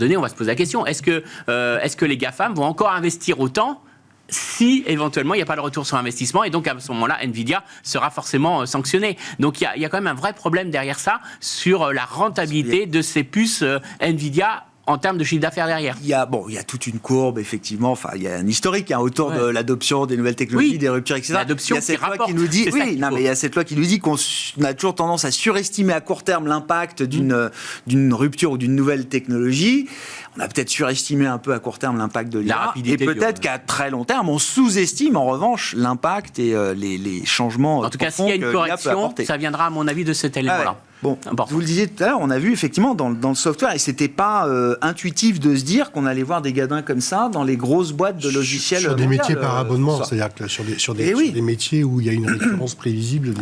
on va se poser la question, est-ce que les GAFAM vont encore investir autant si éventuellement il n'y a pas de retour sur investissement, et donc à ce moment-là, Nvidia sera forcément sanctionné. Donc il y a quand même un vrai problème derrière ça sur la rentabilité de ces puces Nvidia en termes de chiffre d'affaires derrière. Il y a toute une courbe, effectivement. Enfin, il y a un historique autour de l'adoption des nouvelles technologies, des ruptures, etc. L'adoption, il y a cette loi qui nous dit, mais il y a cette loi qui nous dit qu'on a toujours tendance à surestimer à court terme l'impact d'une rupture ou d'une nouvelle technologie. On a peut-être surestimé un peu à court terme l'impact de l'IA, et peut-être qu'à très long terme, on sous-estime en revanche l'impact et les changements. En tout cas, s'il y a une correction, ça viendra à mon avis de cet élément-là. Bon, vous le disiez tout à l'heure, on a vu effectivement dans le software, et c'était pas intuitif de se dire qu'on allait voir des gadins comme ça dans les grosses boîtes de logiciels. Sur des métiers par abonnement, c'est-à-dire que sur des métiers où il y a une récurrence prévisible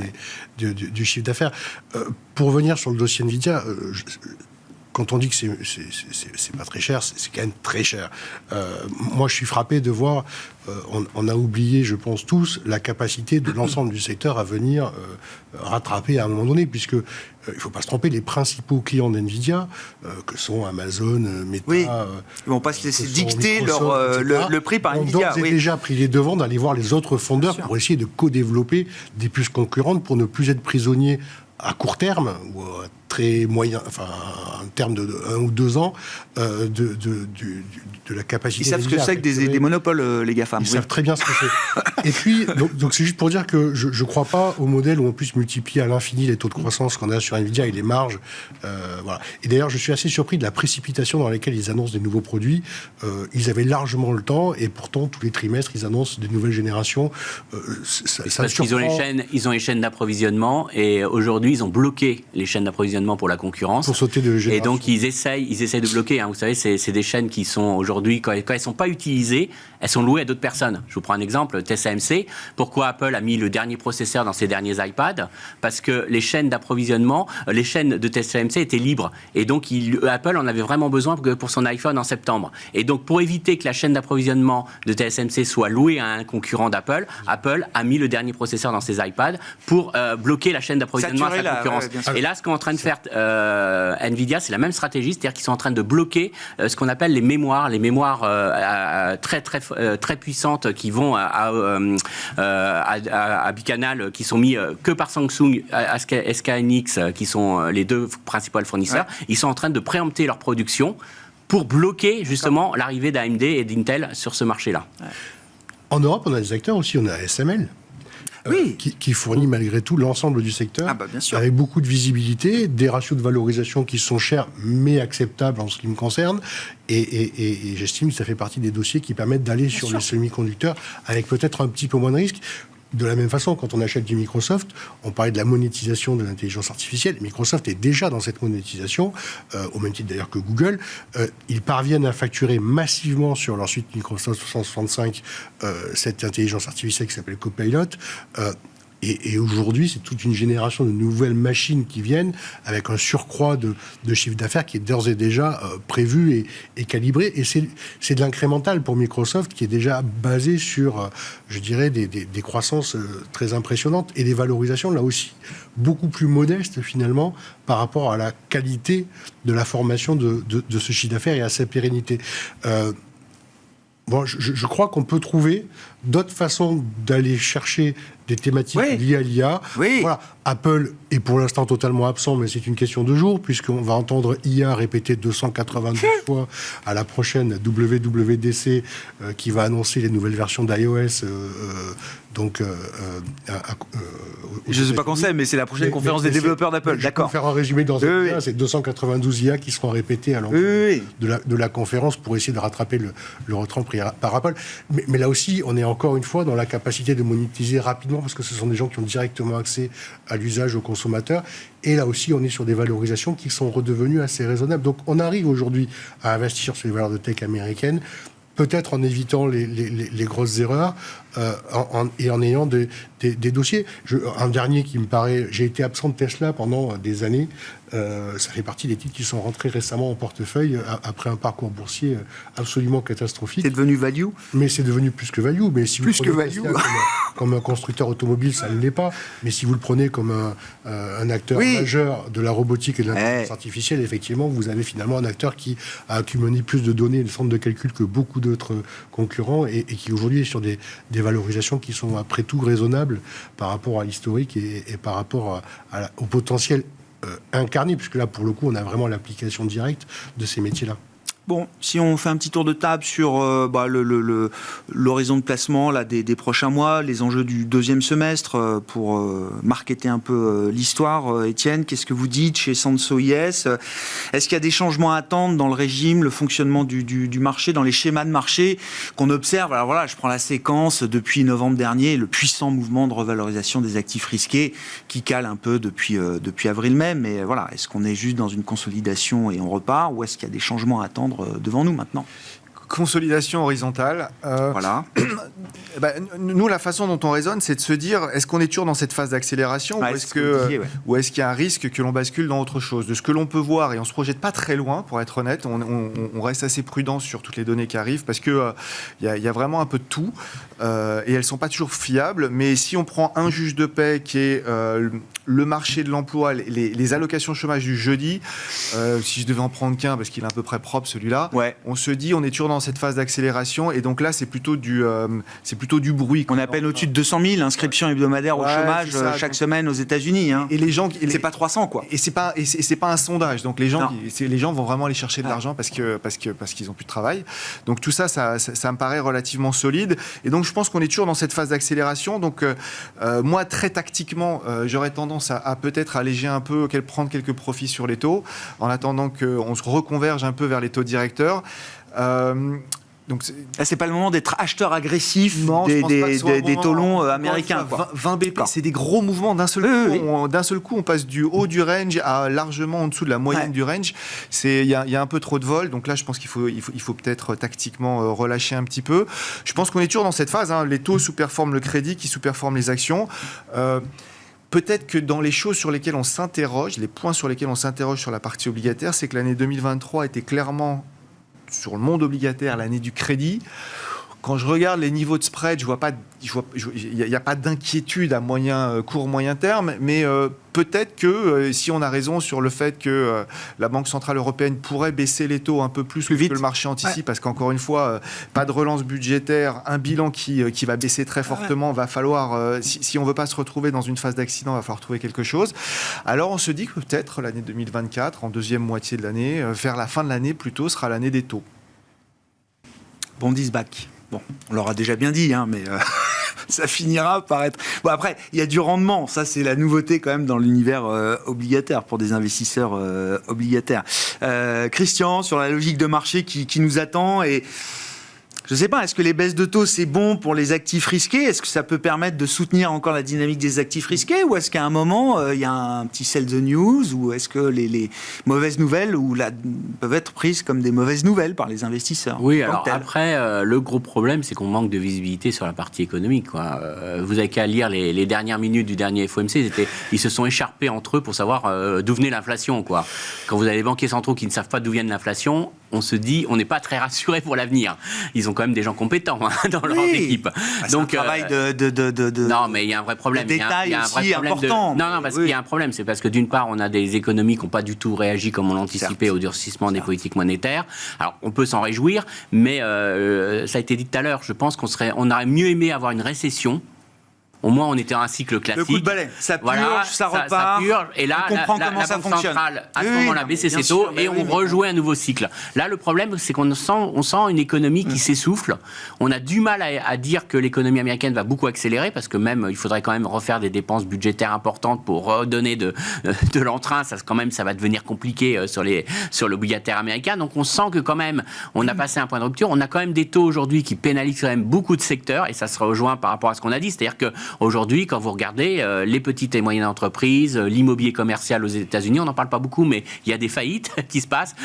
du chiffre d'affaires. Pour revenir sur le dossier Nvidia, quand on dit que c'est pas très cher, c'est quand même très cher. Moi, je suis frappé de voir, on a oublié, je pense tous, la capacité de l'ensemble du secteur à venir rattraper à un moment donné, puisque il ne faut pas se tromper, les principaux clients d'NVIDIA, que sont Amazon, Meta... ils ne vont pas se laisser dicter le prix par NVIDIA. Donc, j'ai déjà pris les devants d'aller voir les autres fondeurs pour essayer de co-développer des puces concurrentes pour ne plus être prisonniers à court terme, ou à très moyen, enfin, en termes de 1 ou 2 ans, de la capacité... Ils savent ce que c'est que des monopoles, les GAFAM. Ils savent très bien ce que c'est. Et puis, donc c'est juste pour dire que je ne crois pas au modèle où on puisse multiplier à l'infini les taux de croissance qu'on a sur Nvidia et les marges. Voilà. Et d'ailleurs, je suis assez surpris de la précipitation dans laquelle ils annoncent des nouveaux produits. Ils avaient largement le temps, et pourtant, tous les trimestres, ils annoncent des nouvelles générations. Parce qu'ils ont les chaînes d'approvisionnement, et aujourd'hui, ils ont bloqué les chaînes d'approvisionnement pour la concurrence. Pour sauter de génération. Et donc, ils essayent de bloquer. Vous savez, c'est des chaînes qui sont aujourd'hui, quand elles ne sont pas utilisées, elles sont louées à d'autres personnes. Je vous prends un exemple, TSMC. Pourquoi Apple a mis le dernier processeur dans ses derniers iPads? Parce que les chaînes d'approvisionnement, les chaînes de TSMC étaient libres. Et donc, Apple en avait vraiment besoin pour son iPhone en septembre. Et donc, pour éviter que la chaîne d'approvisionnement de TSMC soit louée à un concurrent d'Apple, Apple a mis le dernier processeur dans ses iPads pour bloquer la chaîne d'approvisionnement à sa concurrence. Et là, ce qu'on est en train de faire Nvidia, c'est la même stratégie, c'est-à-dire qu'ils sont en train de bloquer ce qu'on appelle les mémoires très puissantes qui vont à bicanal, qui sont mis que par Samsung, SK Hynix, qui sont les deux principaux fournisseurs. Ils sont en train de préempter leur production pour bloquer justement l'arrivée d'AMD et d'Intel sur ce marché-là. En Europe, on a des acteurs aussi, on a ASML. Qui fournit malgré tout l'ensemble du secteur, avec beaucoup de visibilité, des ratios de valorisation qui sont chers mais acceptables en ce qui me concerne, et j'estime que ça fait partie des dossiers qui permettent d'aller sur les semi-conducteurs avec peut-être un petit peu moins de risques. De la même façon, quand on achète du Microsoft, on parlait de la monétisation de l'intelligence artificielle. Microsoft est déjà dans cette monétisation, au même titre d'ailleurs que Google. Ils parviennent à facturer massivement sur leur suite Microsoft 365 cette intelligence artificielle qui s'appelle Copilot. Et aujourd'hui, c'est toute une génération de nouvelles machines qui viennent avec un surcroît de chiffre d'affaires qui est d'ores et déjà prévu et calibré. Et c'est de l'incrémental pour Microsoft qui est déjà basé sur, je dirais, des croissances très impressionnantes et des valorisations, là aussi, beaucoup plus modestes finalement par rapport à la qualité de la formation de ce chiffre d'affaires et à sa pérennité. Bon, je crois qu'on peut trouver d'autres façons d'aller chercher des thématiques liées à l'IA. Oui. Voilà. Apple est pour l'instant totalement absent, mais c'est une question de jour, puisqu'on va entendre IA répéter 282 fois à la prochaine WWDC qui va annoncer les nouvelles versions d'iOS. Je ne sais pas quand c'est, mais c'est la prochaine conférence des développeurs d'Apple. D'accord. Pour faire un résumé dans c'est 292 IA qui seront répétées à l'ensemble de la conférence pour essayer de rattraper le retard pris par Apple. Mais là aussi, on est encore une fois dans la capacité de monétiser rapidement, parce que ce sont des gens qui ont directement accès à l'usage aux consommateurs. Et là aussi, on est sur des valorisations qui sont redevenues assez raisonnables. Donc on arrive aujourd'hui à investir sur les valeurs de tech américaines, peut-être en évitant les grosses erreurs et en ayant des dossiers. Un dernier qui me paraît... J'ai été absent de Tesla pendant des années. Ça fait partie des titres qui sont rentrés récemment en portefeuille après un parcours boursier absolument catastrophique. C'est devenu value ? Mais c'est devenu plus que value. Mais si plus vous que prenez value. Tesla comme un constructeur automobile, ça ne l'est pas. Mais si vous le prenez comme un acteur majeur de la robotique et de l'intelligence artificielle, effectivement, vous avez finalement un acteur qui a accumulé plus de données et de centres de calcul que beaucoup d'autres concurrents et qui aujourd'hui est sur des valorisations qui sont après tout raisonnables par rapport à l'historique et par rapport au potentiel incarné, puisque là, pour le coup, on a vraiment l'application directe de ces métiers-là. Bon, si on fait un petit tour de table sur l'horizon de placement là, des prochains mois, les enjeux du deuxième semestre, pour marketer un peu l'histoire, Étienne, qu'est-ce que vous dites chez Sanso IS ? Est-ce qu'il y a des changements à attendre dans le régime, le fonctionnement du marché, dans les schémas de marché qu'on observe ? Alors voilà, je prends la séquence depuis novembre dernier, le puissant mouvement de revalorisation des actifs risqués qui cale un peu depuis avril-mai, mais voilà, est-ce qu'on est juste dans une consolidation et on repart, ou est-ce qu'il y a des changements à attendre devant nous maintenant ? Consolidation horizontale. Voilà. Nous, la façon dont on raisonne, c'est de se dire, est-ce qu'on est toujours dans cette phase d'accélération ou est-ce qu'il y a un risque que l'on bascule dans autre chose ? De ce que l'on peut voir, et on ne se projette pas très loin, pour être honnête, on reste assez prudent sur toutes les données qui arrivent, parce qu'il y a vraiment un peu de tout, et elles ne sont pas toujours fiables, mais si on prend un juge de paix qui est le marché de l'emploi, les allocations chômage du jeudi, si je devais en prendre qu'un, parce qu'il est à peu près propre celui-là, on se dit, on est toujours dans cette phase d'accélération, et donc là c'est plutôt du bruit. On appelle au-dessus de 200 000 inscriptions hebdomadaires au chômage chaque semaine aux États-Unis. Hein. Et les gens, c'est pas 300 quoi. Et c'est pas un sondage. Donc les gens vont vraiment aller chercher de l'argent parce qu'ils ont plus de travail. Donc tout ça me paraît relativement solide. Et donc je pense qu'on est toujours dans cette phase d'accélération. Donc moi très tactiquement, j'aurais tendance à peut-être alléger un peu, prendre quelques profits sur les taux, en attendant qu'on se reconverge un peu vers les taux directeurs. Donc c'est pas le moment d'être acheteur agressif des taux longs américains. 20 BP, c'est des gros mouvements d'un seul coup. D'un seul coup, on passe du haut du range à largement en dessous de la moyenne du range. Il y a un peu trop de vol. Donc là, je pense qu'il faut peut-être tactiquement relâcher un petit peu. Je pense qu'on est toujours dans cette phase. Les taux sous-performent le crédit, qui sous-performent les actions. Peut-être que dans les choses sur lesquelles on s'interroge, les points sur lesquels on s'interroge sur la partie obligataire, c'est que l'année 2023 était clairement, sur le monde obligataire, l'année du crédit. Quand je regarde les niveaux de spread, il n'y a pas d'inquiétude à court, moyen terme, mais peut-être que si on a raison sur le fait que la Banque Centrale Européenne pourrait baisser les taux un peu plus vite que le marché anticipe, parce qu'encore une fois, pas de relance budgétaire, un bilan qui va baisser très fortement, va falloir, si on ne veut pas se retrouver dans une phase d'accident, il va falloir trouver quelque chose. Alors on se dit que peut-être l'année 2024, en deuxième moitié de l'année, vers la fin de l'année plutôt, sera l'année des taux. Bondisback. Bon, on l'aura déjà bien dit, mais ça finira par être... Bon, après, il y a du rendement. Ça, c'est la nouveauté quand même dans l'univers obligataire pour des investisseurs obligataires. Christian, sur la logique de marché qui nous attend, et je ne sais pas, est-ce que les baisses de taux, c'est bon pour les actifs risqués ? Est-ce que ça peut permettre de soutenir encore la dynamique des actifs risqués ? Ou est-ce qu'à un moment, il y a un petit sell the news ? Ou est-ce que les mauvaises nouvelles peuvent être prises comme des mauvaises nouvelles par les investisseurs ? Oui, alors après, le gros problème, c'est qu'on manque de visibilité sur la partie économique. Vous avez qu'à lire les dernières minutes du dernier FOMC. Ils se sont écharpés entre eux pour savoir d'où venait l'inflation. Quand vous avez les banquiers centraux qui ne savent pas d'où vient l'inflation, on se dit, on n'est pas très rassuré pour l'avenir. Ils ont ont quand même des gens compétents dans leur équipe. C'est un travail de non, mais il y a un vrai problème. Il y a un vrai problème important. Non, parce qu'il y a un problème. C'est parce que d'une part, on a des économies qui n'ont pas du tout réagi comme on l'anticipait au durcissement des politiques monétaires. Alors, on peut s'en réjouir, mais ça a été dit tout à l'heure. Je pense qu'on aurait mieux aimé avoir une récession. Au moins, on était dans un cycle classique. Le coup de balai, ça purge, ça repart. Ça purge, et là, on comprend comment la ça Banque fonctionne. centrale, à ce moment-là, baissait ses taux et on rejouait un nouveau cycle. Là, le problème, c'est qu'on sent une économie qui s'essouffle. On a du mal à dire que l'économie américaine va beaucoup accélérer, parce que même, il faudrait quand même refaire des dépenses budgétaires importantes pour redonner de l'entrain. Ça va devenir compliqué sur l'obligataire américain. Donc, on sent que quand même, on a passé un point de rupture. On a quand même des taux aujourd'hui qui pénalisent quand même beaucoup de secteurs, et ça se rejoint par rapport à ce qu'on a dit. C'est-à-dire qu'aujourd'hui, quand vous regardez les petites et moyennes entreprises, l'immobilier commercial aux États-Unis, on n'en parle pas beaucoup, mais il y a des faillites qui se passent.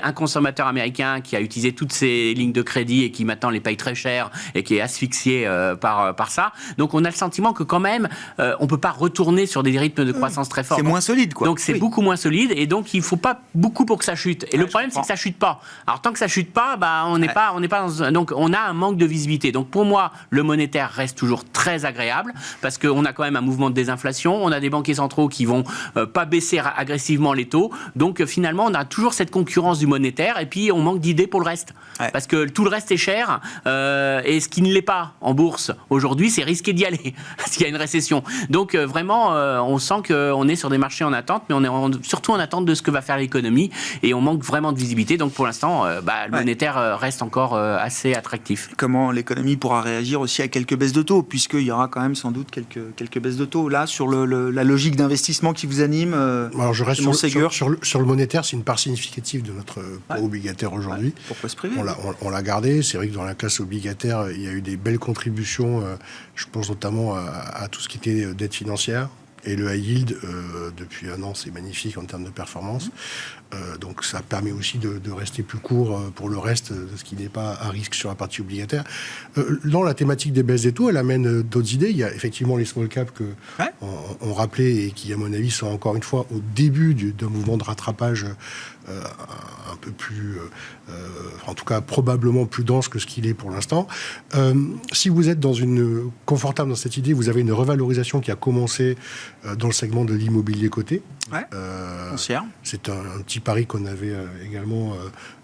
Un consommateur américain qui a utilisé toutes ses lignes de crédit et qui maintenant les paye très cher et qui est asphyxié par ça. Donc on a le sentiment que quand même, on ne peut pas retourner sur des rythmes de croissance très forts. C'est moins solide, quoi. Donc c'est beaucoup moins solide, et donc il ne faut pas beaucoup pour que ça chute. Et le problème, c'est que ça ne chute pas. Alors tant que ça ne chute pas, on n'est pas dans... Donc on a un manque de visibilité. Donc pour moi, le monétaire reste toujours très agréable, parce qu'on a quand même un mouvement de désinflation, on a des banquiers centraux qui vont pas baisser agressivement les taux, donc finalement on a toujours cette concurrence du monétaire, et puis on manque d'idées pour le reste, parce que tout le reste est cher, et ce qui ne l'est pas en bourse aujourd'hui, c'est risqué d'y aller, parce qu'il y a une récession. Donc vraiment, on sent qu'on est sur des marchés en attente, mais on est surtout en attente de ce que va faire l'économie, et on manque vraiment de visibilité, donc pour l'instant, le monétaire reste encore assez attractif. Comment l'économie pourra réagir aussi à quelques baisses de taux, puisqu'il y aura quand même sans doute quelques baisses de taux. Là, sur la logique d'investissement qui vous anime, alors je reste sur le monétaire, c'est une part significative de notre poids obligataire aujourd'hui. Pourquoi se priver? On l'a gardé. C'est vrai que dans la classe obligataire, il y a eu des belles contributions. Je pense notamment à tout ce qui était dette financière. Et le high yield, depuis un an, c'est magnifique en termes de performance. Donc ça permet aussi de rester plus court pour le reste de ce qui n'est pas à risque sur la partie obligataire. Dans la thématique des baisses des taux, elle amène d'autres idées. Il y a effectivement les small caps qu'on rappelait, et qui, à mon avis, sont encore une fois au début d'un mouvement de rattrapage un peu plus, en tout cas probablement plus dense que ce qu'il est pour l'instant. Si vous êtes confortable dans cette idée, vous avez une revalorisation qui a commencé dans le segment de l'immobilier coté. C'est un petit pari qu'on avait également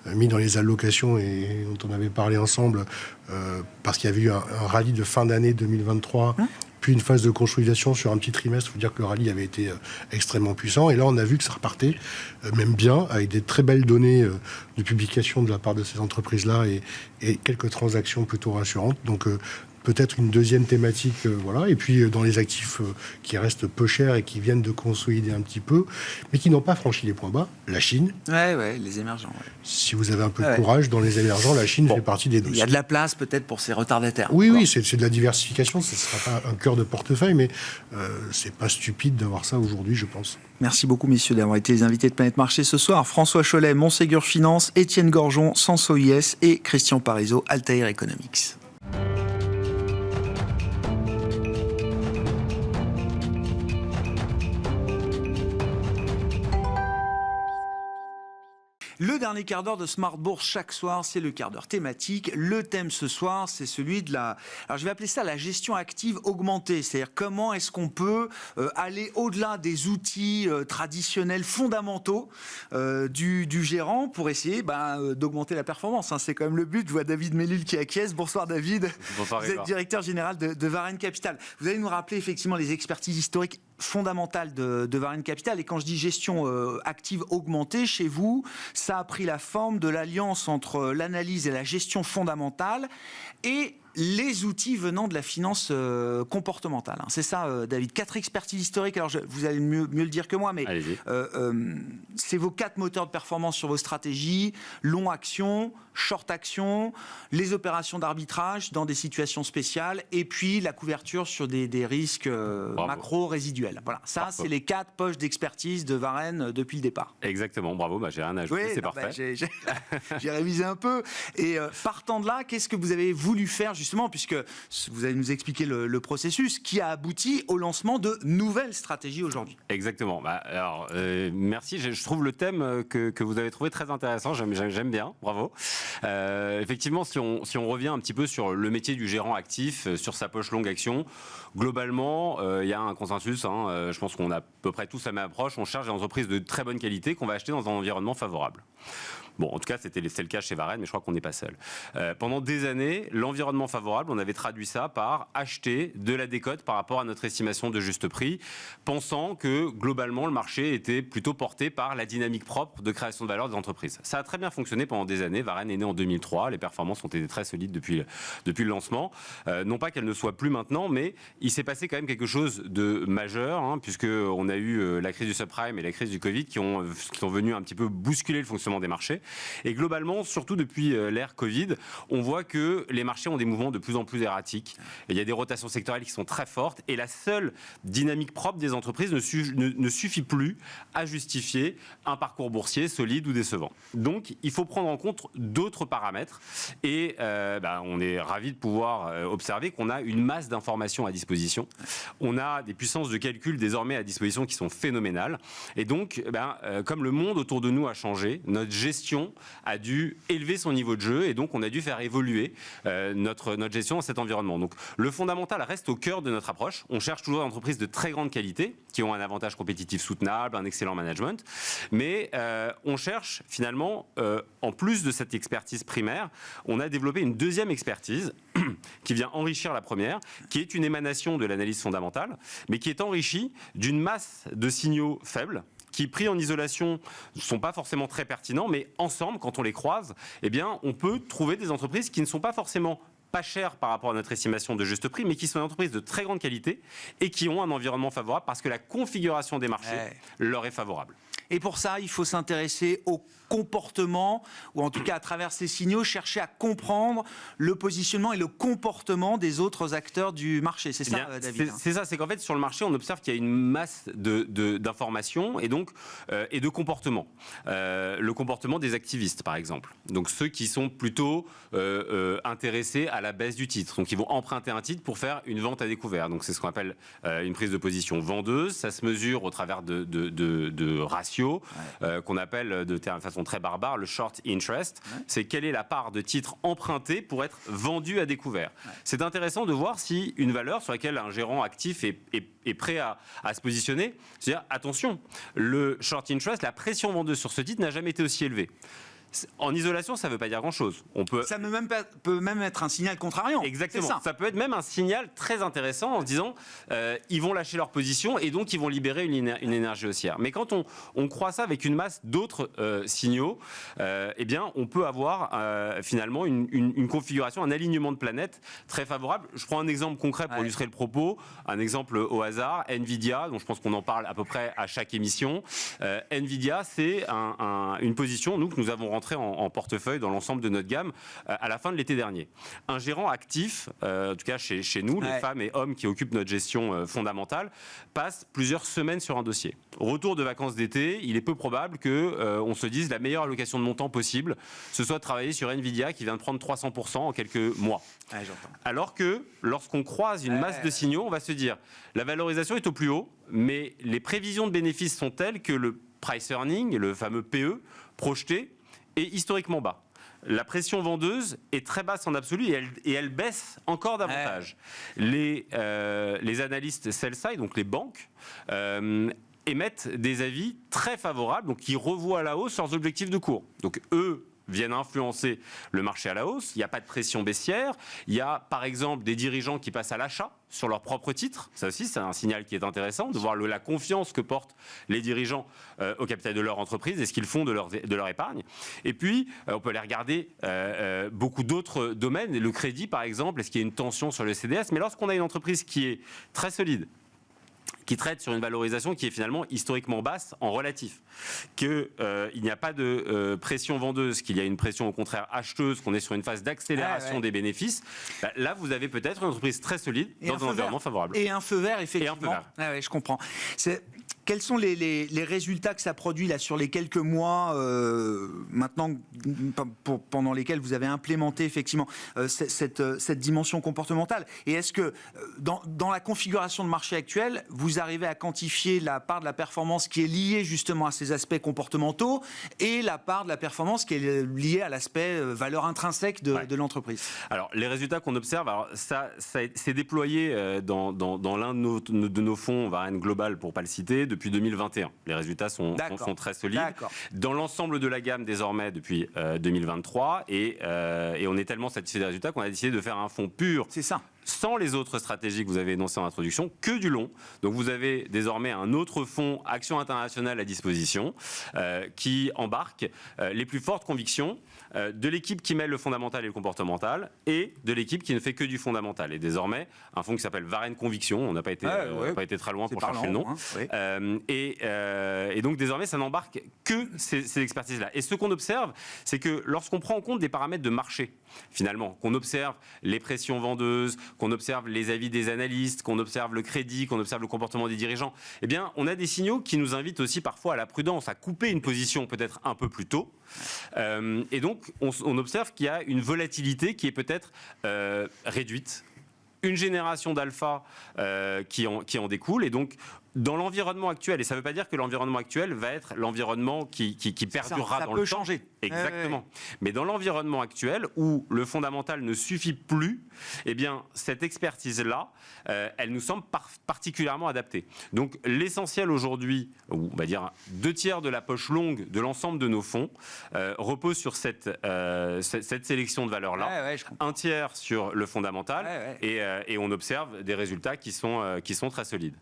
mis dans les allocations et dont on avait parlé ensemble, parce qu'il y avait eu un rallye de fin d'année 2023, puis une phase de consolidation sur un petit trimestre. Il faut dire que le rallye avait été extrêmement puissant, et là on a vu que ça repartait même bien, avec des très belles données de publication de la part de ces entreprises-là, et quelques transactions plutôt rassurantes. Donc peut-être une deuxième thématique, voilà. Et puis dans les actifs qui restent peu chers et qui viennent de consolider un petit peu, mais qui n'ont pas franchi les points bas, la Chine. Les émergents. Si vous avez un peu de courage, dans les émergents, la Chine fait partie des dossiers. Il y a de la place peut-être pour ces retardataires. Oui, c'est de la diversification. Ce ne sera pas un cœur de portefeuille, mais c'est pas stupide d'avoir ça aujourd'hui, je pense. Merci beaucoup, messieurs, d'avoir été les invités de Planète Marché ce soir. François Chollet, Montségur Finance, Étienne Gorgeon, Sanso IS, et Christian Parizeau, Altair Economics. Le dernier quart d'heure de Smart Bourse chaque soir, c'est le quart d'heure thématique. Le thème ce soir, c'est celui de la... Alors je vais appeler ça la gestion active augmentée. C'est-à-dire comment est-ce qu'on peut aller au-delà des outils traditionnels fondamentaux du gérant pour essayer d'augmenter la performance. C'est quand même le but. Je vois David Mellul qui acquiesce. Bonsoir David. Bonsoir. Vous êtes directeur général de Varenne Capital. Vous allez nous rappeler effectivement les expertises historiques fondamentale de Varenne Capital. Et quand je dis gestion active augmentée, chez vous, ça a pris la forme de l'alliance entre l'analyse et la gestion fondamentale et les outils venant de la finance comportementale. C'est ça, David. 4 expertises historiques. Alors, vous allez mieux le dire que moi, mais c'est vos 4 moteurs de performance sur vos stratégies: long action, short action, les opérations d'arbitrage dans des situations spéciales, et puis la couverture sur des risques macro résiduels. Voilà, ça, c'est les 4 poches d'expertise de Varenne depuis le départ. Exactement, bravo. J'ai rien à ajouter, c'est parfait. J'ai révisé un peu. Et partant de là, qu'est-ce que vous avez voulu faire justement, puisque vous allez nous expliquer le processus qui a abouti au lancement de nouvelles stratégies aujourd'hui. Exactement. Merci. Je trouve le thème que vous avez trouvé très intéressant. J'aime bien. Bravo. Effectivement, si on revient un petit peu sur le métier du gérant actif, sur sa poche longue action, globalement, il y a un consensus. Je pense qu'on a à peu près tous la même approche. On cherche des entreprises de très bonne qualité qu'on va acheter dans un environnement favorable. Bon, en tout cas, c'était le cas chez Varenne, mais je crois qu'on n'est pas seul. Pendant des années, l'environnement favorable, on avait traduit ça par acheter de la décote par rapport à notre estimation de juste prix, pensant que globalement, le marché était plutôt porté par la dynamique propre de création de valeur des entreprises. Ça a très bien fonctionné pendant des années. Varenne est né en 2003. Les performances ont été très solides depuis le lancement. Non pas qu'elles ne soient plus maintenant, mais il s'est passé quand même quelque chose de majeur, puisqu'on a eu la crise du subprime et la crise du Covid qui sont venus un petit peu bousculer le fonctionnement des marchés. Et globalement, surtout depuis l'ère Covid, on voit que les marchés ont des mouvements de plus en plus erratiques. Et il y a des rotations sectorielles qui sont très fortes. Et la seule dynamique propre des entreprises ne suffit plus à justifier un parcours boursier solide ou décevant. Donc, il faut prendre en compte d'autres paramètres. Et on est ravis de pouvoir observer qu'on a une masse d'informations à disposition. On a des puissances de calcul désormais à disposition qui sont phénoménales. Et donc, comme le monde autour de nous a changé, notre gestion a dû élever son niveau de jeu et donc on a dû faire évoluer notre gestion dans cet environnement. Donc le fondamental reste au cœur de notre approche. On cherche toujours des entreprises de très grande qualité qui ont un avantage compétitif soutenable, un excellent management, mais on cherche finalement, en plus de cette expertise primaire, on a développé une deuxième expertise qui vient enrichir la première, qui est une émanation de l'analyse fondamentale, mais qui est enrichie d'une masse de signaux faibles qui, pris en isolation, ne sont pas forcément très pertinents, mais ensemble, quand on les croise, on peut trouver des entreprises qui ne sont pas forcément pas chères par rapport à notre estimation de juste prix, mais qui sont des entreprises de très grande qualité et qui ont un environnement favorable parce que la configuration des marchés leur est favorable. Et pour ça, il faut s'intéresser au comportement, ou en tout cas à travers ces signaux, chercher à comprendre le positionnement et le comportement des autres acteurs du marché. C'est ça, David? C'est ça, c'est qu'en fait, sur le marché, on observe qu'il y a une masse d'informations et donc et de comportements. Le comportement des activistes, par exemple. Donc ceux qui sont plutôt intéressés à la baisse du titre. Donc ils vont emprunter un titre pour faire une vente à découvert. Donc c'est ce qu'on appelle une prise de position vendeuse. Ça se mesure au travers de ratios qu'on appelle de façon très barbare le short interest. C'est quelle est la part de titres empruntés pour être vendu à découvert. C'est intéressant de voir si une valeur sur laquelle un gérant actif est prêt à se positionner. C'est-à-dire, attention, le short interest, la pression vendeuse sur ce titre n'a jamais été aussi élevée. En isolation, ça ne veut pas dire grand-chose. Ça peut même être un signal contrariant. Exactement. Ça peut être même un signal très intéressant en se disant ils vont lâcher leur position et donc ils vont libérer une énergie haussière. Mais quand on croit ça avec une masse d'autres signaux, on peut avoir finalement une configuration, un alignement de planètes très favorable. Je prends un exemple concret pour illustrer le propos, un exemple au hasard, Nvidia, dont je pense qu'on en parle à peu près à chaque émission. Nvidia, c'est une position que nous avons rentrée en portefeuille dans l'ensemble de notre gamme à la fin de l'été dernier. Un gérant actif, en tout cas chez nous, les femmes et hommes qui occupent notre gestion fondamentale, passe plusieurs semaines sur un dossier. Au retour de vacances d'été, il est peu probable qu'on se dise la meilleure allocation de montant possible, ce soit de travailler sur Nvidia qui vient de prendre 300% en quelques mois. Alors que lorsqu'on croise une masse de signaux, on va se dire la valorisation est au plus haut, mais les prévisions de bénéfices sont telles que le price earning, le fameux PE, projeté, est historiquement bas. La pression vendeuse est très basse en absolu et elle baisse encore davantage. Les analystes sell-side, donc les banques, émettent des avis très favorables, donc qui revoient à la hausse leurs objectifs de cours. Donc eux viennent influencer le marché à la hausse. Il n'y a pas de pression baissière. Il y a, par exemple, des dirigeants qui passent à l'achat sur leurs propres titres. Ça aussi, c'est un signal qui est intéressant, de voir la confiance que portent les dirigeants au capital de leur entreprise et ce qu'ils font de leur épargne. Et puis, on peut aller regarder beaucoup d'autres domaines. Le crédit, par exemple, est-ce qu'il y a une tension sur le CDS? Mais lorsqu'on a une entreprise qui est très solide, qui traite sur une valorisation qui est finalement historiquement basse en relatif, qu'il n'y a pas de pression vendeuse, qu'il y a une pression au contraire acheteuse, qu'on est sur une phase d'accélération des bénéfices, là vous avez peut-être une entreprise très solide dans un environnement favorable. Et un feu vert, effectivement. Et un feu vert. Je comprends. Quels sont les résultats que ça produit là sur les quelques mois maintenant pendant lesquels vous avez implémenté effectivement cette dimension comportementale? Et est-ce que dans la configuration de marché actuelle, vous arrivez à quantifier la part de la performance qui est liée justement à ces aspects comportementaux et la part de la performance qui est liée à l'aspect valeur intrinsèque de l'entreprise? Alors, les résultats qu'on observe, alors ça c'est déployé dans l'un de nos fonds, Varenne Global pour ne pas le citer, depuis 2021. Les résultats sont très solides. Dans l'ensemble de la gamme désormais depuis 2023 et on est tellement satisfait des résultats qu'on a décidé de faire un fonds pur. C'est ça. Sans les autres stratégies que vous avez énoncées en introduction, que du long. Donc vous avez désormais un autre fonds Action Internationale à disposition qui embarque les plus fortes convictions de l'équipe qui mêle le fondamental et le comportemental et de l'équipe qui ne fait que du fondamental. Et désormais, un fonds qui s'appelle Varenne Conviction, on n'a pas été très loin pour chercher le nom. Hein, oui. Et donc désormais, ça n'embarque que ces expertises-là. Et ce qu'on observe, c'est que lorsqu'on prend en compte des paramètres de marché, finalement, qu'on observe les pressions vendeuses, qu'on observe les avis des analystes, qu'on observe le crédit, qu'on observe le comportement des dirigeants, eh bien, on a des signaux qui nous invitent aussi parfois à la prudence, à couper une position peut-être un peu plus tôt. Et donc, on observe qu'il y a une volatilité qui est peut-être réduite, une génération d'alpha qui en découle, et donc dans l'environnement actuel, et ça ne veut pas dire que l'environnement actuel va être l'environnement qui perdurera dans le temps. Ça peut changer. Exactement. Mais dans l'environnement actuel, où le fondamental ne suffit plus, eh bien, cette expertise-là, elle nous semble particulièrement adaptée. Donc, l'essentiel aujourd'hui, ou on va dire 2/3 de la poche longue de l'ensemble de nos fonds, repose sur cette sélection de valeurs-là, 1/3 sur le fondamental, et on observe des résultats qui sont très solides.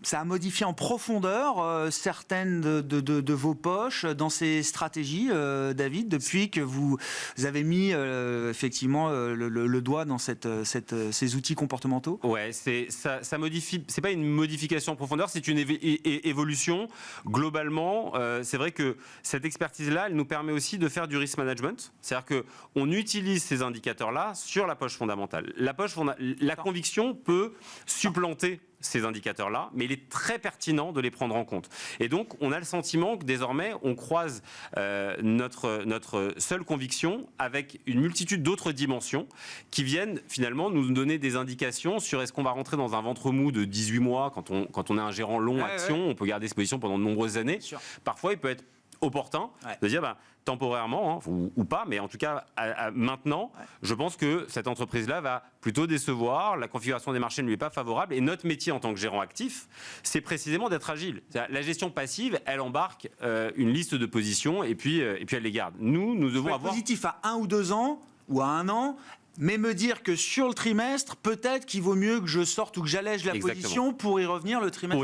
Ça a modifié en profondeur certaines de vos poches dans ces stratégies, David, depuis que vous avez mis effectivement le doigt dans ces outils comportementaux? Ouais, ça modifie. C'est pas une modification en profondeur, c'est une évolution. Globalement, c'est vrai que cette expertise-là, elle nous permet aussi de faire du risk management. C'est-à-dire qu'on utilise ces indicateurs-là sur la poche fondamentale. La conviction peut supplanter ces indicateurs-là, mais il est très pertinent de les prendre en compte. Et donc, on a le sentiment que désormais, on croise notre seule conviction avec une multitude d'autres dimensions qui viennent finalement nous donner des indications sur est-ce qu'on va rentrer dans un ventre mou de 18 mois quand on est un gérant long action, on peut garder ses positions pendant de nombreuses années. Parfois, il peut être opportun de dire temporairement ou pas, mais en tout cas maintenant, je pense que cette entreprise-là va plutôt décevoir, la configuration des marchés ne lui est pas favorable, et notre métier en tant que gérant actif, c'est précisément d'être agile. La gestion passive, elle embarque une liste de positions et puis elle les garde. Nous devons avoir... positif à 1 ou 2 ans ou à 1 an, mais me dire que sur le trimestre, peut-être qu'il vaut mieux que je sorte ou que j'allège la position pour y revenir le trimestre.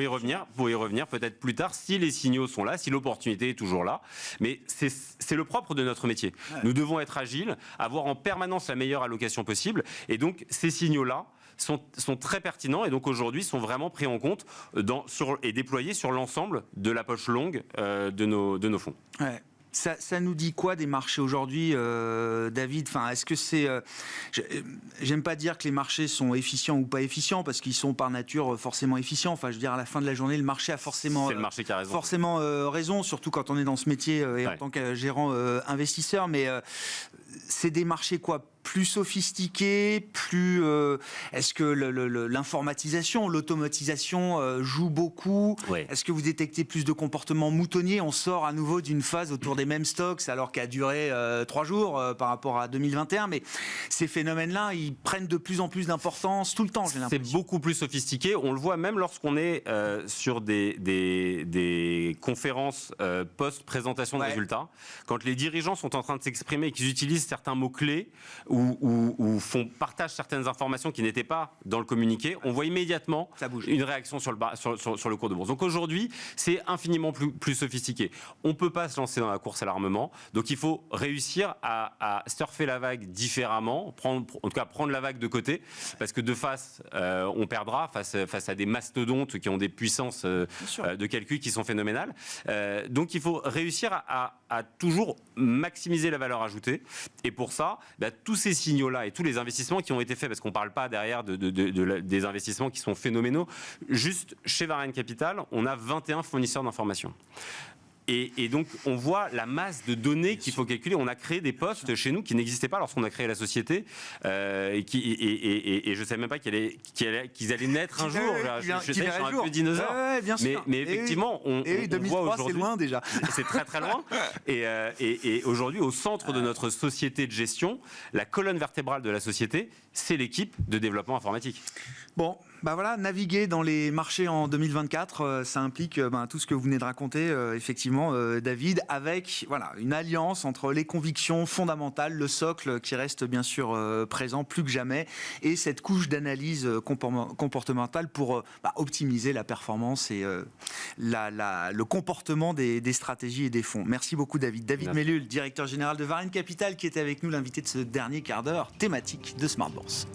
Pour y revenir peut-être plus tard, si les signaux sont là, si l'opportunité est toujours là. Mais c'est le propre de notre métier. Ouais. Nous devons être agiles, avoir en permanence la meilleure allocation possible. Et donc, ces signaux-là sont très pertinents et donc aujourd'hui sont vraiment pris en compte et déployés sur l'ensemble de la poche longue de nos fonds. Ouais. Ça nous dit quoi des marchés aujourd'hui, David? Enfin, est-ce que c'est... j'aime pas dire que les marchés sont efficients ou pas efficients, parce qu'ils sont par nature forcément efficients. Enfin, je veux dire, à la fin de la journée, le marché a forcément... C'est le marché qui a raison. Forcément raison, surtout quand on est dans ce métier et en tant que gérant investisseur. Mais c'est des marchés quoi? Plus sophistiqués, plus... est-ce que l'informatisation, l'automatisation joue beaucoup? Est-ce que vous détectez plus de comportements moutonniers? On sort à nouveau d'une phase autour des mêmes stocks, alors qu'elle a duré 3 jours par rapport à 2021. Mais ces phénomènes-là, ils prennent de plus en plus d'importance tout le temps, j'ai l'impression. C'est beaucoup plus sophistiqué. On le voit même lorsqu'on est sur des conférences post-présentation de résultats. Quand les dirigeants sont en train de s'exprimer et qu'ils utilisent certains mots-clés, ou partagent certaines informations qui n'étaient pas dans le communiqué, on voit immédiatement une réaction sur le cours de bourse. Donc aujourd'hui, c'est infiniment plus sophistiqué. On ne peut pas se lancer dans la course à l'armement, donc il faut réussir à surfer la vague différemment, en tout cas prendre la vague de côté, parce que de face, on perdra face à des mastodontes qui ont des puissances de calcul qui sont phénoménales. Donc il faut réussir à toujours maximiser la valeur ajoutée, et pour ça, tous ces signaux-là et tous les investissements qui ont été faits, parce qu'on ne parle pas derrière des investissements qui sont phénoménaux, juste chez Varian Capital, on a 21 fournisseurs d'informations. Et donc, on voit la masse de données qu'il faut calculer. On a créé des postes chez nous qui n'existaient pas lorsqu'on a créé la société. Et je ne savais même pas qu'ils allaient naître un jour. Je suis un peu dinosaure. Mais effectivement, on voit aujourd'hui... c'est loin déjà. C'est très très loin. Et aujourd'hui, au centre de notre société de gestion, la colonne vertébrale de la société, c'est l'équipe de développement informatique. Bon, bah voilà, naviguer dans les marchés en 2024, ça implique tout ce que vous venez de raconter, effectivement, David, avec une alliance entre les convictions fondamentales, le socle qui reste bien sûr présent plus que jamais, et cette couche d'analyse comportementale pour optimiser la performance et le comportement des stratégies et des fonds. Merci beaucoup, David. David Mellul, directeur général de Varian Capital, qui était avec nous, l'invité de ce dernier quart d'heure thématique de Smart Bourse.